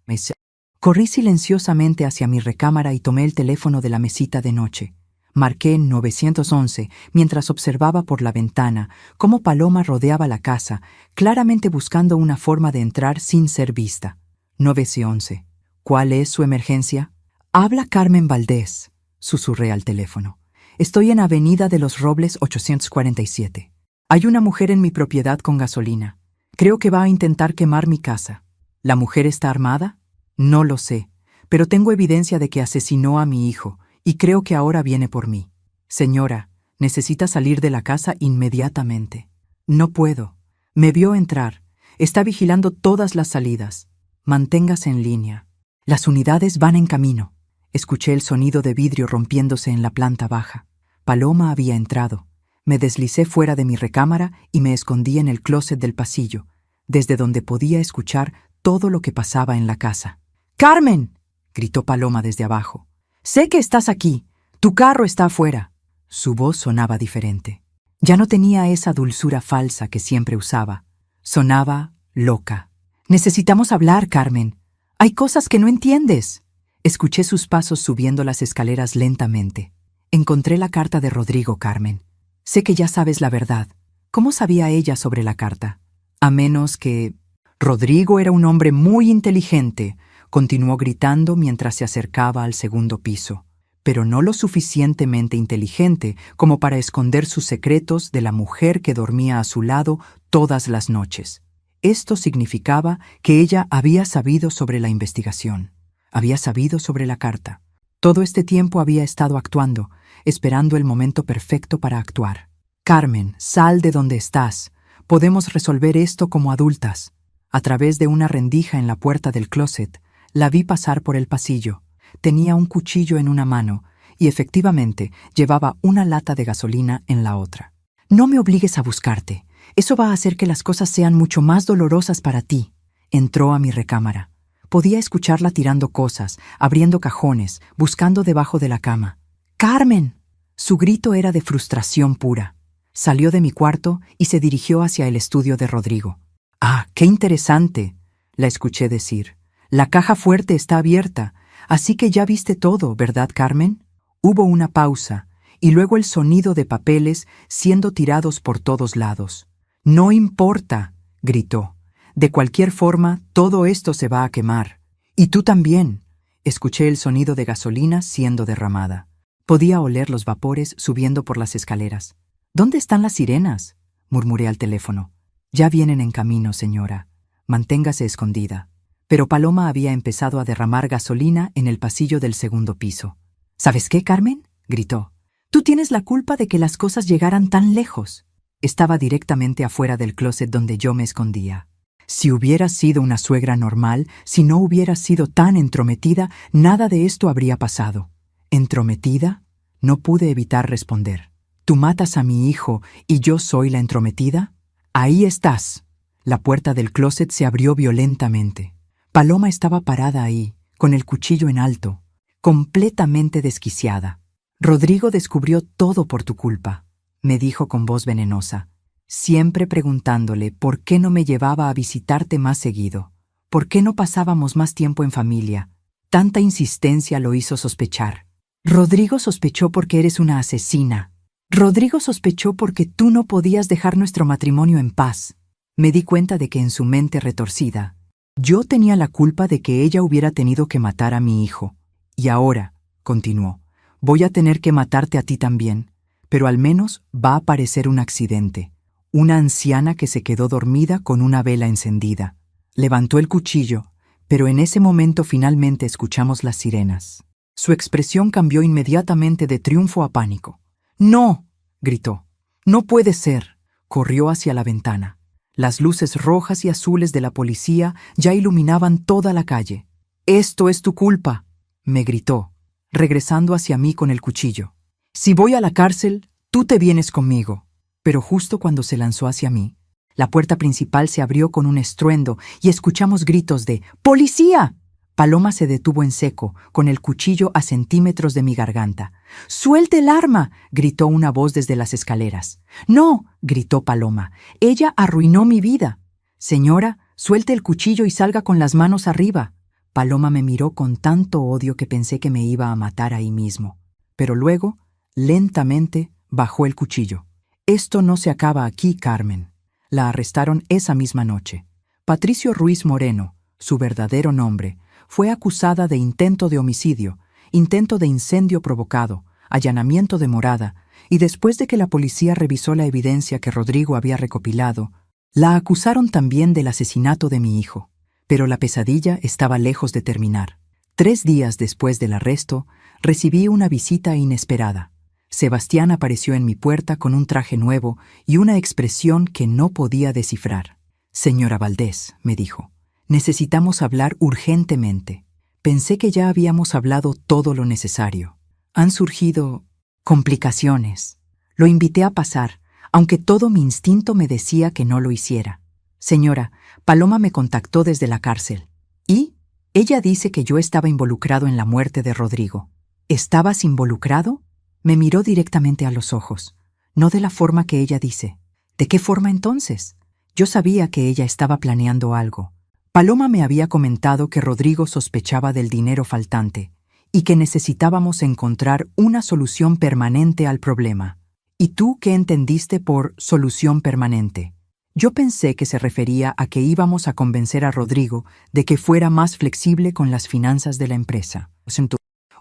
Corrí silenciosamente hacia mi recámara y tomé el teléfono de la mesita de noche. Marqué 911 mientras observaba por la ventana cómo Paloma rodeaba la casa, claramente buscando una forma de entrar sin ser vista. 911. ¿Cuál es su emergencia? Habla Carmen Valdés, susurré al teléfono. Estoy en Avenida de los Robles 847. Hay una mujer en mi propiedad con gasolina. Creo que va a intentar quemar mi casa. ¿La mujer está armada? No lo sé, pero tengo evidencia de que asesinó a mi hijo, y creo que ahora viene por mí. Señora, necesita salir de la casa inmediatamente. No puedo. Me vio entrar. Está vigilando todas las salidas. Manténgase en línea. Las unidades van en camino. Escuché el sonido de vidrio rompiéndose en la planta baja. Paloma había entrado. Me deslicé fuera de mi recámara y me escondí en el closet del pasillo, desde donde podía escuchar todo lo que pasaba en la casa. ¡Carmen!, gritó Paloma desde abajo. «Sé que estás aquí. Tu carro está afuera». Su voz sonaba diferente. Ya no tenía esa dulzura falsa que siempre usaba. Sonaba loca. «Necesitamos hablar, Carmen. Hay cosas que no entiendes». Escuché sus pasos subiendo las escaleras lentamente. Encontré la carta de Rodrigo, Carmen. Sé que ya sabes la verdad. ¿Cómo sabía ella sobre la carta? A menos que... Rodrigo era un hombre muy inteligente, continuó gritando mientras se acercaba al segundo piso, pero no lo suficientemente inteligente como para esconder sus secretos de la mujer que dormía a su lado todas las noches. Esto significaba que ella había sabido sobre la investigación, había sabido sobre la carta. Todo este tiempo había estado actuando, esperando el momento perfecto para actuar. «Carmen, sal de donde estás. Podemos resolver esto como adultas». A través de una rendija en la puerta del closet, la vi pasar por el pasillo. Tenía un cuchillo en una mano y efectivamente llevaba una lata de gasolina en la otra. «No me obligues a buscarte. Eso va a hacer que las cosas sean mucho más dolorosas para ti». Entró a mi recámara. Podía escucharla tirando cosas, abriendo cajones, buscando debajo de la cama. «¡Carmen!». Su grito era de frustración pura. Salió de mi cuarto y se dirigió hacia el estudio de Rodrigo. «Ah, qué interesante», la escuché decir. «La caja fuerte está abierta, así que ya viste todo, ¿verdad, Carmen?». Hubo una pausa, y luego el sonido de papeles siendo tirados por todos lados. «No importa», gritó. «De cualquier forma, todo esto se va a quemar. Y tú también». Escuché el sonido de gasolina siendo derramada. Podía oler los vapores subiendo por las escaleras. «¿Dónde están las sirenas?», murmuré al teléfono. «Ya vienen en camino, señora. Manténgase escondida». Pero Paloma había empezado a derramar gasolina en el pasillo del segundo piso. «¿Sabes qué, Carmen?», gritó. «Tú tienes la culpa de que las cosas llegaran tan lejos». Estaba directamente afuera del closet donde yo me escondía. Si hubiera sido una suegra normal, si no hubiera sido tan entrometida, nada de esto habría pasado. ¿Entrometida? No pude evitar responder. ¿Tú matas a mi hijo y yo soy la entrometida? Ahí estás. La puerta del closet se abrió violentamente. Paloma estaba parada ahí, con el cuchillo en alto, completamente desquiciada. «Rodrigo descubrió todo por tu culpa», me dijo con voz venenosa, siempre preguntándole por qué no me llevaba a visitarte más seguido, por qué no pasábamos más tiempo en familia. Tanta insistencia lo hizo sospechar. «Rodrigo sospechó porque eres una asesina. Rodrigo sospechó porque tú no podías dejar nuestro matrimonio en paz». Me di cuenta de que en su mente retorcida, yo tenía la culpa de que ella hubiera tenido que matar a mi hijo. «Y ahora», continuó, «voy a tener que matarte a ti también, pero al menos va a parecer un accidente. Una anciana que se quedó dormida con una vela encendida». Levantó el cuchillo, pero en ese momento finalmente escuchamos las sirenas. Su expresión cambió inmediatamente de triunfo a pánico. «¡No!», gritó. «No puede ser». Corrió hacia la ventana. Las luces rojas y azules de la policía ya iluminaban toda la calle. «Esto es tu culpa», me gritó, regresando hacia mí con el cuchillo. «Si voy a la cárcel, tú te vienes conmigo». Pero justo cuando se lanzó hacia mí, la puerta principal se abrió con un estruendo y escuchamos gritos de «¡Policía!». Paloma se detuvo en seco, con el cuchillo a centímetros de mi garganta. «¡Suelte el arma!», gritó una voz desde las escaleras. «No», gritó Paloma, «ella arruinó mi vida». «Señora, suelte el cuchillo y salga con las manos arriba». Paloma me miró con tanto odio que pensé que me iba a matar ahí mismo. Pero luego, lentamente, bajó el cuchillo. «Esto no se acaba aquí, Carmen». La arrestaron esa misma noche. Patricio Ruiz Moreno, su verdadero nombre, fue acusada de intento de homicidio, intento de incendio provocado, allanamiento de morada, y después de que la policía revisó la evidencia que Rodrigo había recopilado, la acusaron también del asesinato de mi hijo. Pero la pesadilla estaba lejos de terminar. 3 días después del arresto, recibí una visita inesperada. Sebastián apareció en mi puerta con un traje nuevo y una expresión que no podía descifrar. «Señora Valdés», me dijo, «necesitamos hablar urgentemente. Pensé que ya habíamos hablado todo lo necesario. Han surgido complicaciones. Lo invité a pasar, aunque todo mi instinto me decía que no lo hiciera. Señora, Paloma me contactó desde la cárcel. Y ella dice que yo estaba involucrado en la muerte de Rodrigo». «¿Estabas involucrado?». Me miró directamente a los ojos. No de la forma que ella dice. ¿De qué forma entonces? Yo sabía que ella estaba planeando algo. Paloma me había comentado que Rodrigo sospechaba del dinero faltante y que necesitábamos encontrar una solución permanente al problema. ¿Y tú qué entendiste por solución permanente? Yo pensé que se refería a que íbamos a convencer a Rodrigo de que fuera más flexible con las finanzas de la empresa.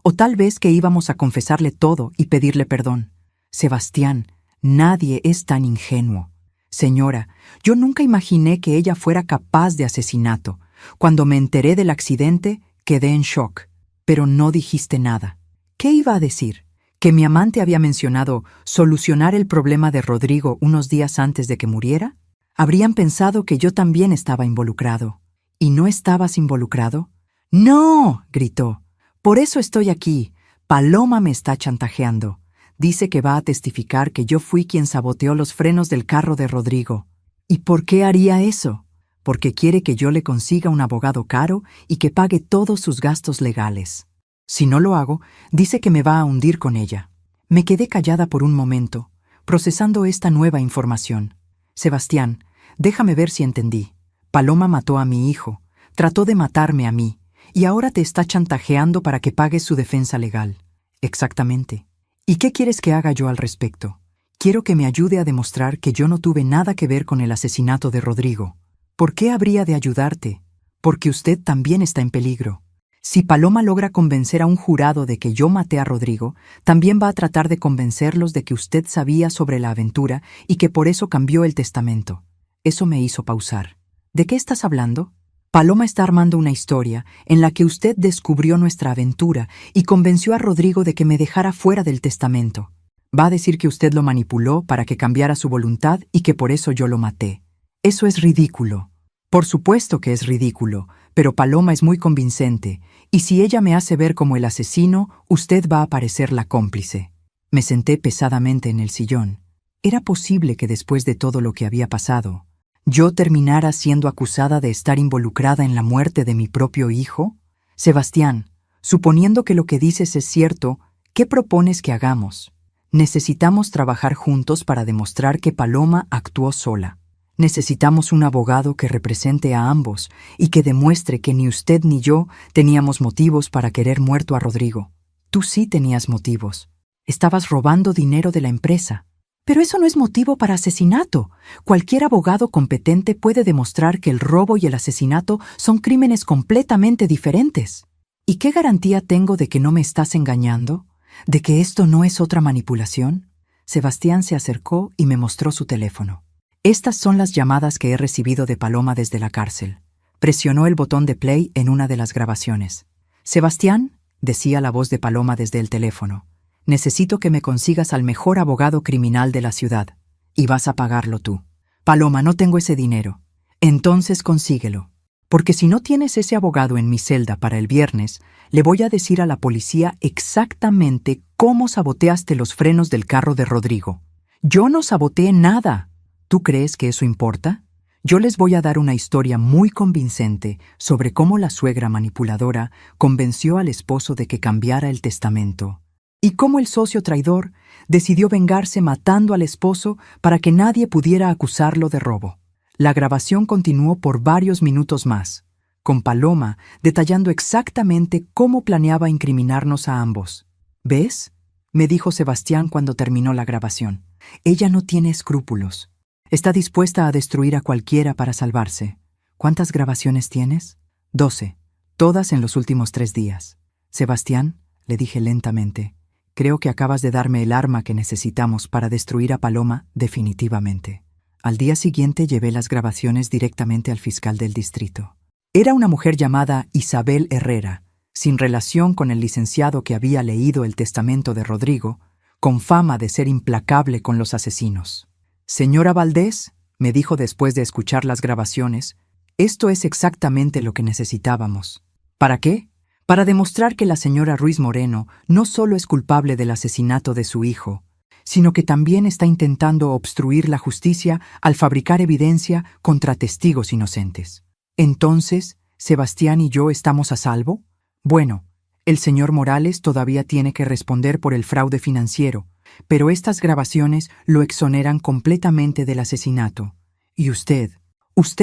O tal vez que íbamos a confesarle todo y pedirle perdón. Sebastián, nadie es tan ingenuo. Señora, yo nunca imaginé que ella fuera capaz de asesinato. Cuando me enteré del accidente, quedé en shock. Pero no dijiste nada. ¿Qué iba a decir? ¿Que mi amante había mencionado solucionar el problema de Rodrigo unos días antes de que muriera? Habrían pensado que yo también estaba involucrado. ¿Y no estabas involucrado? ¡No!, gritó. «Por eso estoy aquí. Paloma me está chantajeando. Dice que va a testificar que yo fui quien saboteó los frenos del carro de Rodrigo». «¿Y por qué haría eso?». «Porque quiere que yo le consiga un abogado caro y que pague todos sus gastos legales. Si no lo hago, dice que me va a hundir con ella». Me quedé callada por un momento, procesando esta nueva información. «Sebastián, déjame ver si entendí. Paloma mató a mi hijo, trató de matarme a mí, y ahora te está chantajeando para que pagues su defensa legal». «Exactamente. ¿Y qué quieres que haga yo al respecto?». «Quiero que me ayude a demostrar que yo no tuve nada que ver con el asesinato de Rodrigo». «¿Por qué habría de ayudarte?». «Porque usted también está en peligro. Si Paloma logra convencer a un jurado de que yo maté a Rodrigo, también va a tratar de convencerlos de que usted sabía sobre la aventura y que por eso cambió el testamento». Eso me hizo pausar. «¿De qué estás hablando?». «Paloma está armando una historia en la que usted descubrió nuestra aventura y convenció a Rodrigo de que me dejara fuera del testamento. Va a decir que usted lo manipuló para que cambiara su voluntad y que por eso yo lo maté. Eso es ridículo». «Por supuesto que es ridículo, pero Paloma es muy convincente, y si ella me hace ver como el asesino, usted va a parecer la cómplice». Me senté pesadamente en el sillón. ¿Era posible que después de todo lo que había pasado, yo terminara siendo acusada de estar involucrada en la muerte de mi propio hijo? «Sebastián, suponiendo que lo que dices es cierto, ¿qué propones que hagamos?». «Necesitamos trabajar juntos para demostrar que Paloma actuó sola. Necesitamos un abogado que represente a ambos y que demuestre que ni usted ni yo teníamos motivos para querer muerto a Rodrigo. Tú sí tenías motivos. Estabas robando dinero de la empresa». «Pero eso no es motivo para asesinato. Cualquier abogado competente puede demostrar que el robo y el asesinato son crímenes completamente diferentes». «¿Y qué garantía tengo de que no me estás engañando? ¿De que esto no es otra manipulación?». Sebastián se acercó y me mostró su teléfono. «Estas son las llamadas que he recibido de Paloma desde la cárcel». Presionó el botón de play en una de las grabaciones. «Sebastián», decía la voz de Paloma desde el teléfono, «necesito que me consigas al mejor abogado criminal de la ciudad, y vas a pagarlo tú». «Paloma, no tengo ese dinero». «Entonces consíguelo. Porque si no tienes ese abogado en mi celda para el viernes, le voy a decir a la policía exactamente cómo saboteaste los frenos del carro de Rodrigo». «Yo no saboteé nada». ¿Tú crees que eso importa? Yo les voy a dar una historia muy convincente sobre cómo la suegra manipuladora convenció al esposo de que cambiara el testamento, y cómo el socio traidor decidió vengarse matando al esposo para que nadie pudiera acusarlo de robo». La grabación continuó por varios minutos más, con Paloma detallando exactamente cómo planeaba incriminarnos a ambos. «¿Ves?», me dijo Sebastián cuando terminó la grabación. «Ella no tiene escrúpulos. Está dispuesta a destruir a cualquiera para salvarse». «¿Cuántas grabaciones tienes?». 12, todas en los últimos 3 días. «Sebastián», le dije lentamente, «creo que acabas de darme el arma que necesitamos para destruir a Paloma definitivamente». Al día siguiente llevé las grabaciones directamente al fiscal del distrito. Era una mujer llamada Isabel Herrera, sin relación con el licenciado que había leído el testamento de Rodrigo, con fama de ser implacable con los asesinos. «Señora Valdés», me dijo después de escuchar las grabaciones, «esto es exactamente lo que necesitábamos». ¿Para qué? Para demostrar que la señora Ruiz Moreno no solo es culpable del asesinato de su hijo, sino que también está intentando obstruir la justicia al fabricar evidencia contra testigos inocentes. Entonces, ¿Sebastián y yo estamos a salvo? Bueno, el señor Morales todavía tiene que responder por el fraude financiero, pero estas grabaciones lo exoneran completamente del asesinato. Y usted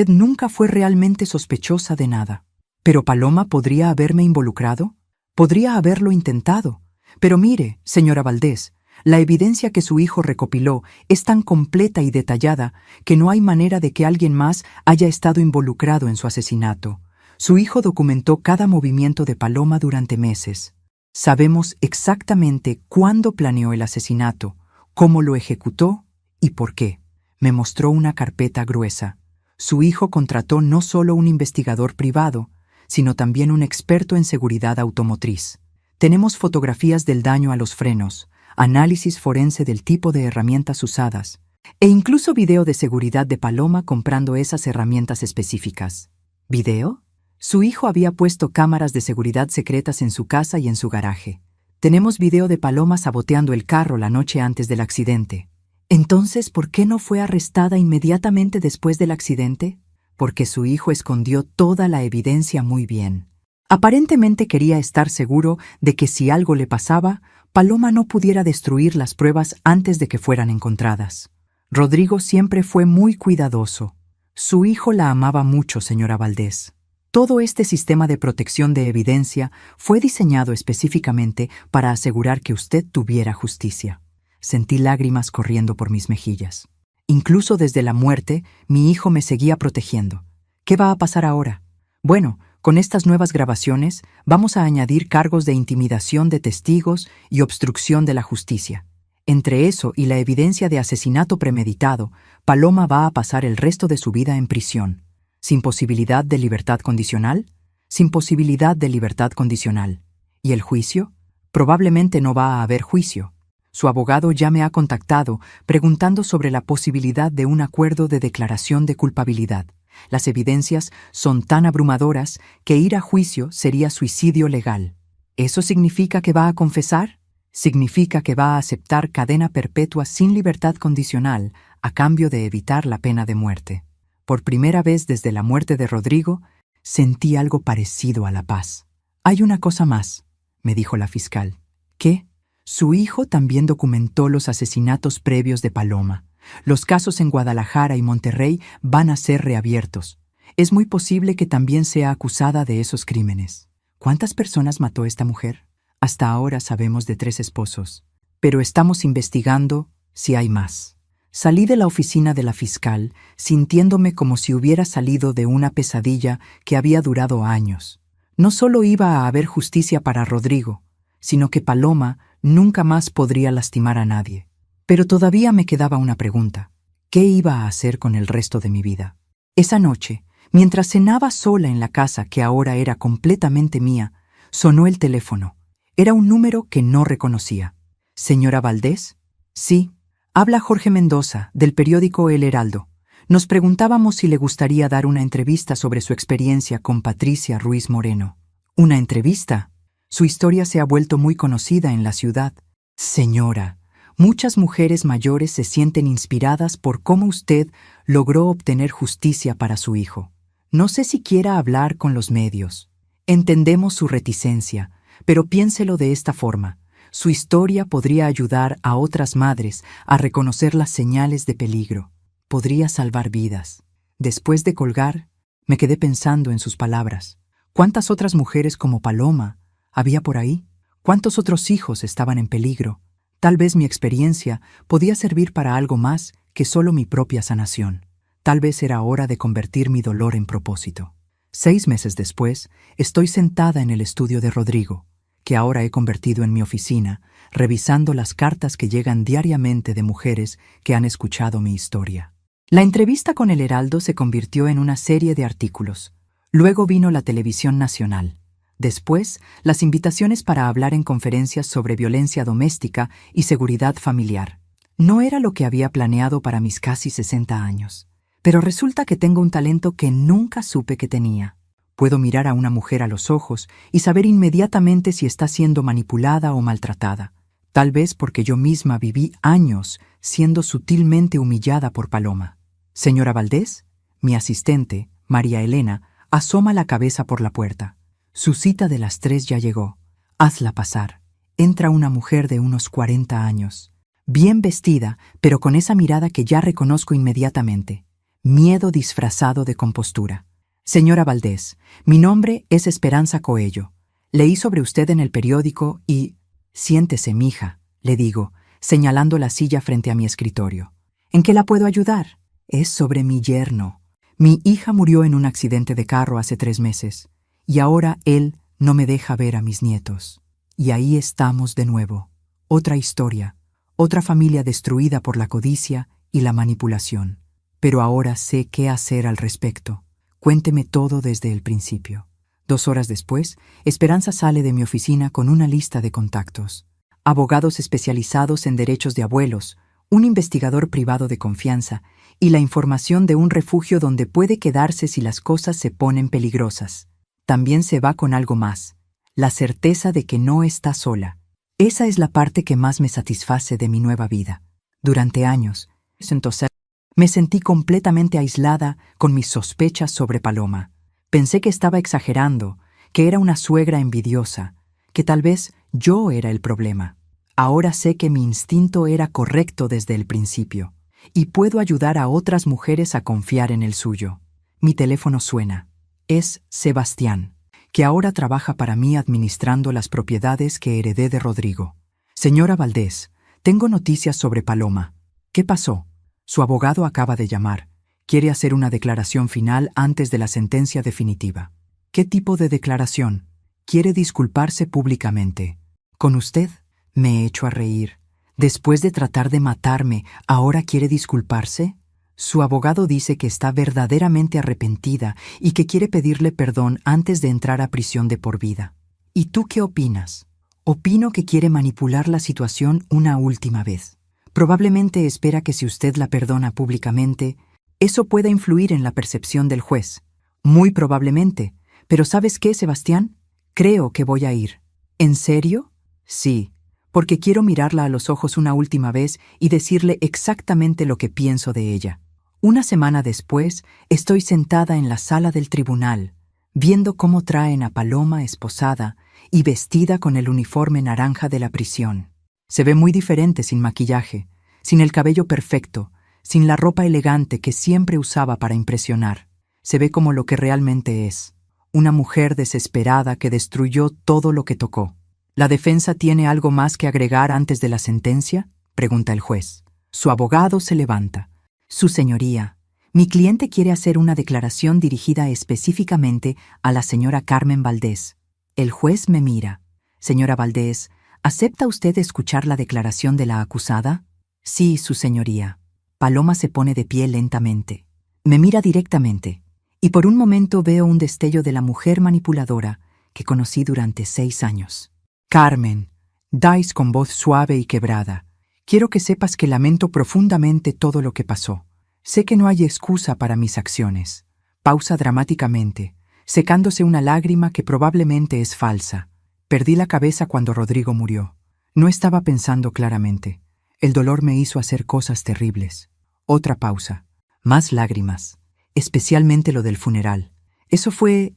nunca fue realmente sospechosa de nada. ¿Pero Paloma podría haberme involucrado? Podría haberlo intentado. Pero mire, señora Valdés, la evidencia que su hijo recopiló es tan completa y detallada que no hay manera de que alguien más haya estado involucrado en su asesinato. Su hijo documentó cada movimiento de Paloma durante meses. Sabemos exactamente cuándo planeó el asesinato, cómo lo ejecutó y por qué. Me mostró una carpeta gruesa. Su hijo contrató no solo un investigador privado, sino también un experto en seguridad automotriz. Tenemos fotografías del daño a los frenos, análisis forense del tipo de herramientas usadas, e incluso video de seguridad de Paloma comprando esas herramientas específicas. ¿Video? Su hijo había puesto cámaras de seguridad secretas en su casa y en su garaje. Tenemos video de Paloma saboteando el carro la noche antes del accidente. Entonces, ¿por qué no fue arrestada inmediatamente después del accidente? Porque su hijo escondió toda la evidencia muy bien. Aparentemente quería estar seguro de que si algo le pasaba, Paloma no pudiera destruir las pruebas antes de que fueran encontradas. Rodrigo siempre fue muy cuidadoso. Su hijo la amaba mucho, señora Valdés. Todo este sistema de protección de evidencia fue diseñado específicamente para asegurar que usted tuviera justicia. Sentí lágrimas corriendo por mis mejillas. Incluso desde la muerte, mi hijo me seguía protegiendo. ¿Qué va a pasar ahora? Bueno, con estas nuevas grabaciones vamos a añadir cargos de intimidación de testigos y obstrucción de la justicia. Entre eso y la evidencia de asesinato premeditado, Paloma va a pasar el resto de su vida en prisión. ¿Sin posibilidad de libertad condicional? Sin posibilidad de libertad condicional. ¿Y el juicio? Probablemente no va a haber juicio. Su abogado ya me ha contactado preguntando sobre la posibilidad de un acuerdo de declaración de culpabilidad. Las evidencias son tan abrumadoras que ir a juicio sería suicidio legal. ¿Eso significa que va a confesar? Significa que va a aceptar cadena perpetua sin libertad condicional a cambio de evitar la pena de muerte. Por primera vez desde la muerte de Rodrigo, sentí algo parecido a la paz. «Hay una cosa más», me dijo la fiscal. «¿Qué?» Su hijo también documentó los asesinatos previos de Paloma. Los casos en Guadalajara y Monterrey van a ser reabiertos. Es muy posible que también sea acusada de esos crímenes. ¿Cuántas personas mató esta mujer? Hasta ahora sabemos de 3 esposos, pero estamos investigando si hay más. Salí de la oficina de la fiscal sintiéndome como si hubiera salido de una pesadilla que había durado años. No solo iba a haber justicia para Rodrigo, sino que Paloma nunca más podría lastimar a nadie. Pero todavía me quedaba una pregunta. ¿Qué iba a hacer con el resto de mi vida? Esa noche, mientras cenaba sola en la casa que ahora era completamente mía, sonó el teléfono. Era un número que no reconocía. ¿Señora Valdés? Sí. Habla Jorge Mendoza, del periódico El Heraldo. Nos preguntábamos si le gustaría dar una entrevista sobre su experiencia con Patricia Ruiz Moreno. ¿Una entrevista? Su historia se ha vuelto muy conocida en la ciudad. Señora, muchas mujeres mayores se sienten inspiradas por cómo usted logró obtener justicia para su hijo. No sé si quiera hablar con los medios. Entendemos su reticencia, pero piénselo de esta forma. Su historia podría ayudar a otras madres a reconocer las señales de peligro. Podría salvar vidas. Después de colgar, me quedé pensando en sus palabras. ¿Cuántas otras mujeres como Paloma había por ahí? ¿Cuántos otros hijos estaban en peligro? Tal vez mi experiencia podía servir para algo más que solo mi propia sanación. Tal vez era hora de convertir mi dolor en propósito. 6 meses después, estoy sentada en el estudio de Rodrigo, que ahora he convertido en mi oficina, revisando las cartas que llegan diariamente de mujeres que han escuchado mi historia. La entrevista con El Heraldo se convirtió en una serie de artículos. Luego vino la televisión nacional. Después, las invitaciones para hablar en conferencias sobre violencia doméstica y seguridad familiar. No era lo que había planeado para mis casi 60 años. Pero resulta que tengo un talento que nunca supe que tenía. Puedo mirar a una mujer a los ojos y saber inmediatamente si está siendo manipulada o maltratada. Tal vez porque yo misma viví años siendo sutilmente humillada por Paloma. Señora Valdés, mi asistente, María Elena, asoma la cabeza por la puerta. Su cita de las 3 ya llegó. Hazla pasar. Entra una mujer de unos 40 años. Bien vestida, pero con esa mirada que ya reconozco inmediatamente. Miedo disfrazado de compostura. Señora Valdés, mi nombre es Esperanza Coello. Leí sobre usted en el periódico y... Siéntese, mija, le digo, señalando la silla frente a mi escritorio. ¿En qué la puedo ayudar? Es sobre mi yerno. Mi hija murió en un accidente de carro hace 3 meses, y ahora él no me deja ver a mis nietos. Y ahí estamos de nuevo. Otra historia, otra familia destruida por la codicia y la manipulación. Pero ahora sé qué hacer al respecto. Cuénteme todo desde el principio. 2 horas después, Esperanza sale de mi oficina con una lista de contactos. Abogados especializados en derechos de abuelos, un investigador privado de confianza y la información de un refugio donde puede quedarse si las cosas se ponen peligrosas. También se va con algo más, la certeza de que no está sola. Esa es la parte que más me satisface de mi nueva vida. Durante años, entonces, me sentí completamente aislada con mis sospechas sobre Paloma. Pensé que estaba exagerando, que era una suegra envidiosa, que tal vez yo era el problema. Ahora sé que mi instinto era correcto desde el principio, y puedo ayudar a otras mujeres a confiar en el suyo. Mi teléfono suena. Es Sebastián, que ahora trabaja para mí administrando las propiedades que heredé de Rodrigo. Señora Valdés, tengo noticias sobre Paloma. ¿Qué pasó? Su abogado acaba de llamar. Quiere hacer una declaración final antes de la sentencia definitiva. ¿Qué tipo de declaración? Quiere disculparse públicamente. ¿Con usted? Me he hecho a reír. Después de tratar de matarme, ¿ahora quiere disculparse? Su abogado dice que está verdaderamente arrepentida y que quiere pedirle perdón antes de entrar a prisión de por vida. ¿Y tú qué opinas? Opino que quiere manipular la situación una última vez. Probablemente espera que si usted la perdona públicamente, eso pueda influir en la percepción del juez. Muy probablemente. Pero ¿sabes qué, Sebastián? Creo que voy a ir. ¿En serio? Sí, porque quiero mirarla a los ojos una última vez y decirle exactamente lo que pienso de ella. Una semana después, estoy sentada en la sala del tribunal, viendo cómo traen a Paloma esposada y vestida con el uniforme naranja de la prisión. Se ve muy diferente sin maquillaje, sin el cabello perfecto, sin la ropa elegante que siempre usaba para impresionar. Se ve como lo que realmente es, una mujer desesperada que destruyó todo lo que tocó. ¿La defensa tiene algo más que agregar antes de la sentencia?, pregunta el juez. Su abogado se levanta. Su señoría, mi cliente quiere hacer una declaración dirigida específicamente a la señora Carmen Valdés. El juez me mira. Señora Valdés, ¿acepta usted escuchar la declaración de la acusada? Sí, su señoría. Paloma se pone de pie lentamente. Me mira directamente, y por un momento veo un destello de la mujer manipuladora que conocí durante 6 años. Carmen, dais con voz suave y quebrada. Quiero que sepas que lamento profundamente todo lo que pasó. Sé que no hay excusa para mis acciones. Pausa dramáticamente, secándose una lágrima que probablemente es falsa. Perdí la cabeza cuando Rodrigo murió. No estaba pensando claramente. El dolor me hizo hacer cosas terribles. Otra pausa. Más lágrimas. Especialmente lo del funeral. Eso fue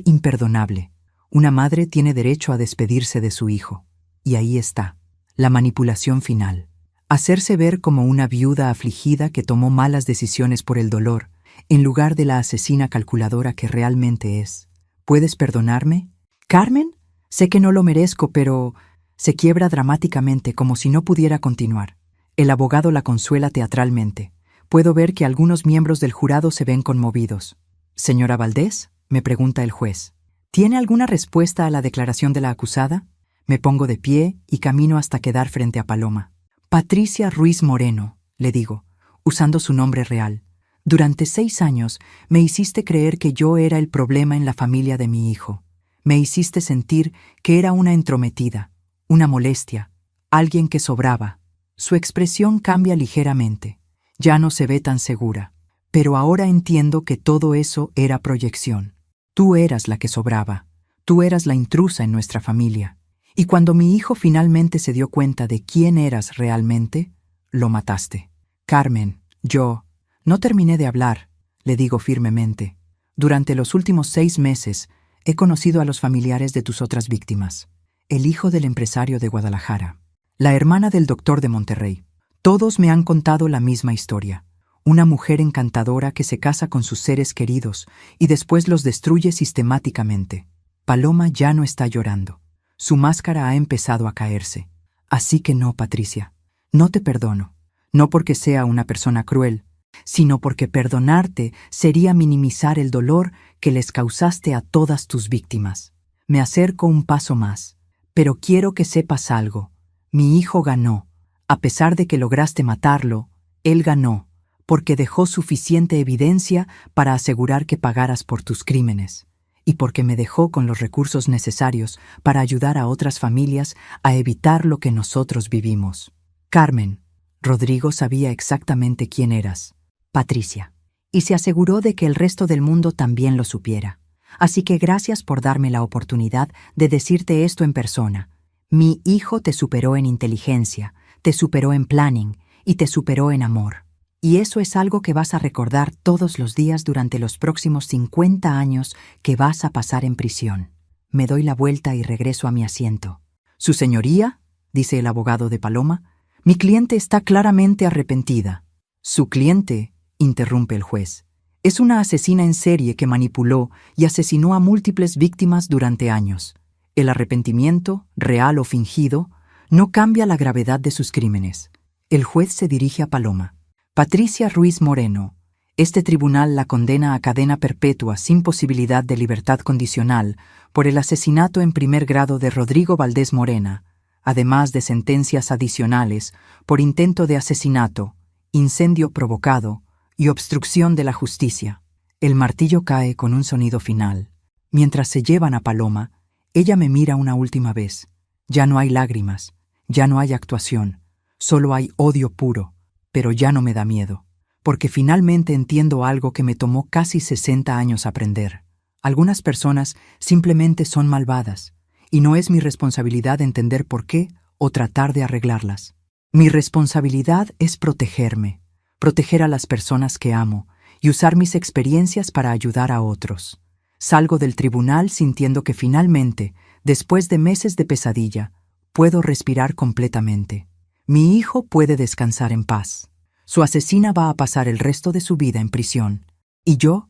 imperdonable. Una madre tiene derecho a despedirse de su hijo. Y ahí está, la manipulación final. Hacerse ver como una viuda afligida que tomó malas decisiones por el dolor, en lugar de la asesina calculadora que realmente es. ¿Puedes perdonarme? ¿Carmen? Sé que no lo merezco, pero... Se quiebra dramáticamente como si no pudiera continuar. El abogado la consuela teatralmente. Puedo ver que algunos miembros del jurado se ven conmovidos. «Señora Valdés», me pregunta el juez, ¿tiene alguna respuesta a la declaración de la acusada? Me pongo de pie y camino hasta quedar frente a Paloma. «Patricia Ruiz Moreno», le digo, usando su nombre real. Durante 6 años me hiciste creer que yo era el problema en la familia de mi hijo. Me hiciste sentir que era una entrometida, una molestia, alguien que sobraba. Su expresión cambia ligeramente. Ya no se ve tan segura. Pero ahora entiendo que todo eso era proyección. Tú eras la que sobraba. Tú eras la intrusa en nuestra familia. Y cuando mi hijo finalmente se dio cuenta de quién eras realmente, lo mataste. Carmen, yo... No terminé de hablar, le digo firmemente. Durante los últimos 6 meses he conocido a los familiares de tus otras víctimas. El hijo del empresario de Guadalajara. La hermana del doctor de Monterrey. Todos me han contado la misma historia. Una mujer encantadora que se casa con sus seres queridos y después los destruye sistemáticamente. Paloma ya no está llorando. Su máscara ha empezado a caerse. Así que no, Patricia. No te perdono. No porque sea una persona cruel, sino porque perdonarte sería minimizar el dolor que les causaste a todas tus víctimas. Me acerco un paso más, pero quiero que sepas algo. Mi hijo ganó. A pesar de que lograste matarlo, él ganó, porque dejó suficiente evidencia para asegurar que pagaras por tus crímenes, y porque me dejó con los recursos necesarios para ayudar a otras familias a evitar lo que nosotros vivimos. Carmen, Rodrigo sabía exactamente quién eras. Patricia, y se aseguró de que el resto del mundo también lo supiera. Así que gracias por darme la oportunidad de decirte esto en persona. Mi hijo te superó en inteligencia, te superó en planning y te superó en amor. Y eso es algo que vas a recordar todos los días durante los próximos 50 años que vas a pasar en prisión. Me doy la vuelta y regreso a mi asiento. «Su señoría», dice el abogado de Paloma, «mi cliente está claramente arrepentida». «Su cliente», interrumpe el juez, «es una asesina en serie que manipuló y asesinó a múltiples víctimas durante años. El arrepentimiento, real o fingido, no cambia la gravedad de sus crímenes». El juez se dirige a Paloma. «Patricia Ruiz Moreno, este tribunal la condena a cadena perpetua sin posibilidad de libertad condicional por el asesinato en primer grado de Rodrigo Valdés Morena, además de sentencias adicionales por intento de asesinato, incendio provocado y obstrucción de la justicia». El martillo cae con un sonido final. Mientras se llevan a Paloma, ella me mira una última vez. Ya no hay lágrimas, ya no hay actuación, solo hay odio puro, pero ya no me da miedo, porque finalmente entiendo algo que me tomó casi 60 años aprender. Algunas personas simplemente son malvadas, y no es mi responsabilidad entender por qué o tratar de arreglarlas. Mi responsabilidad es protegerme, proteger a las personas que amo y usar mis experiencias para ayudar a otros. Salgo del tribunal sintiendo que finalmente, después de meses de pesadilla, puedo respirar completamente. Mi hijo puede descansar en paz. Su asesina va a pasar el resto de su vida en prisión. Y yo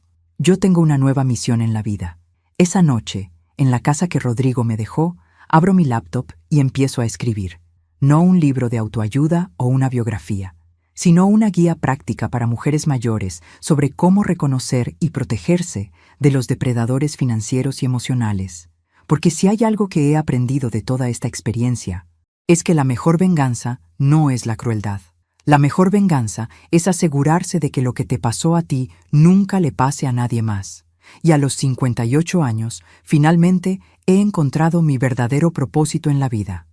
tengo una nueva misión en la vida. Esa noche, en la casa que Rodrigo me dejó, abro mi laptop y empiezo a escribir. No un libro de autoayuda o una biografía, sino una guía práctica para mujeres mayores sobre cómo reconocer y protegerse de los depredadores financieros y emocionales. Porque si hay algo que he aprendido de toda esta experiencia, es que la mejor venganza no es la crueldad. La mejor venganza es asegurarse de que lo que te pasó a ti nunca le pase a nadie más. Y a los 58 años, finalmente, he encontrado mi verdadero propósito en la vida.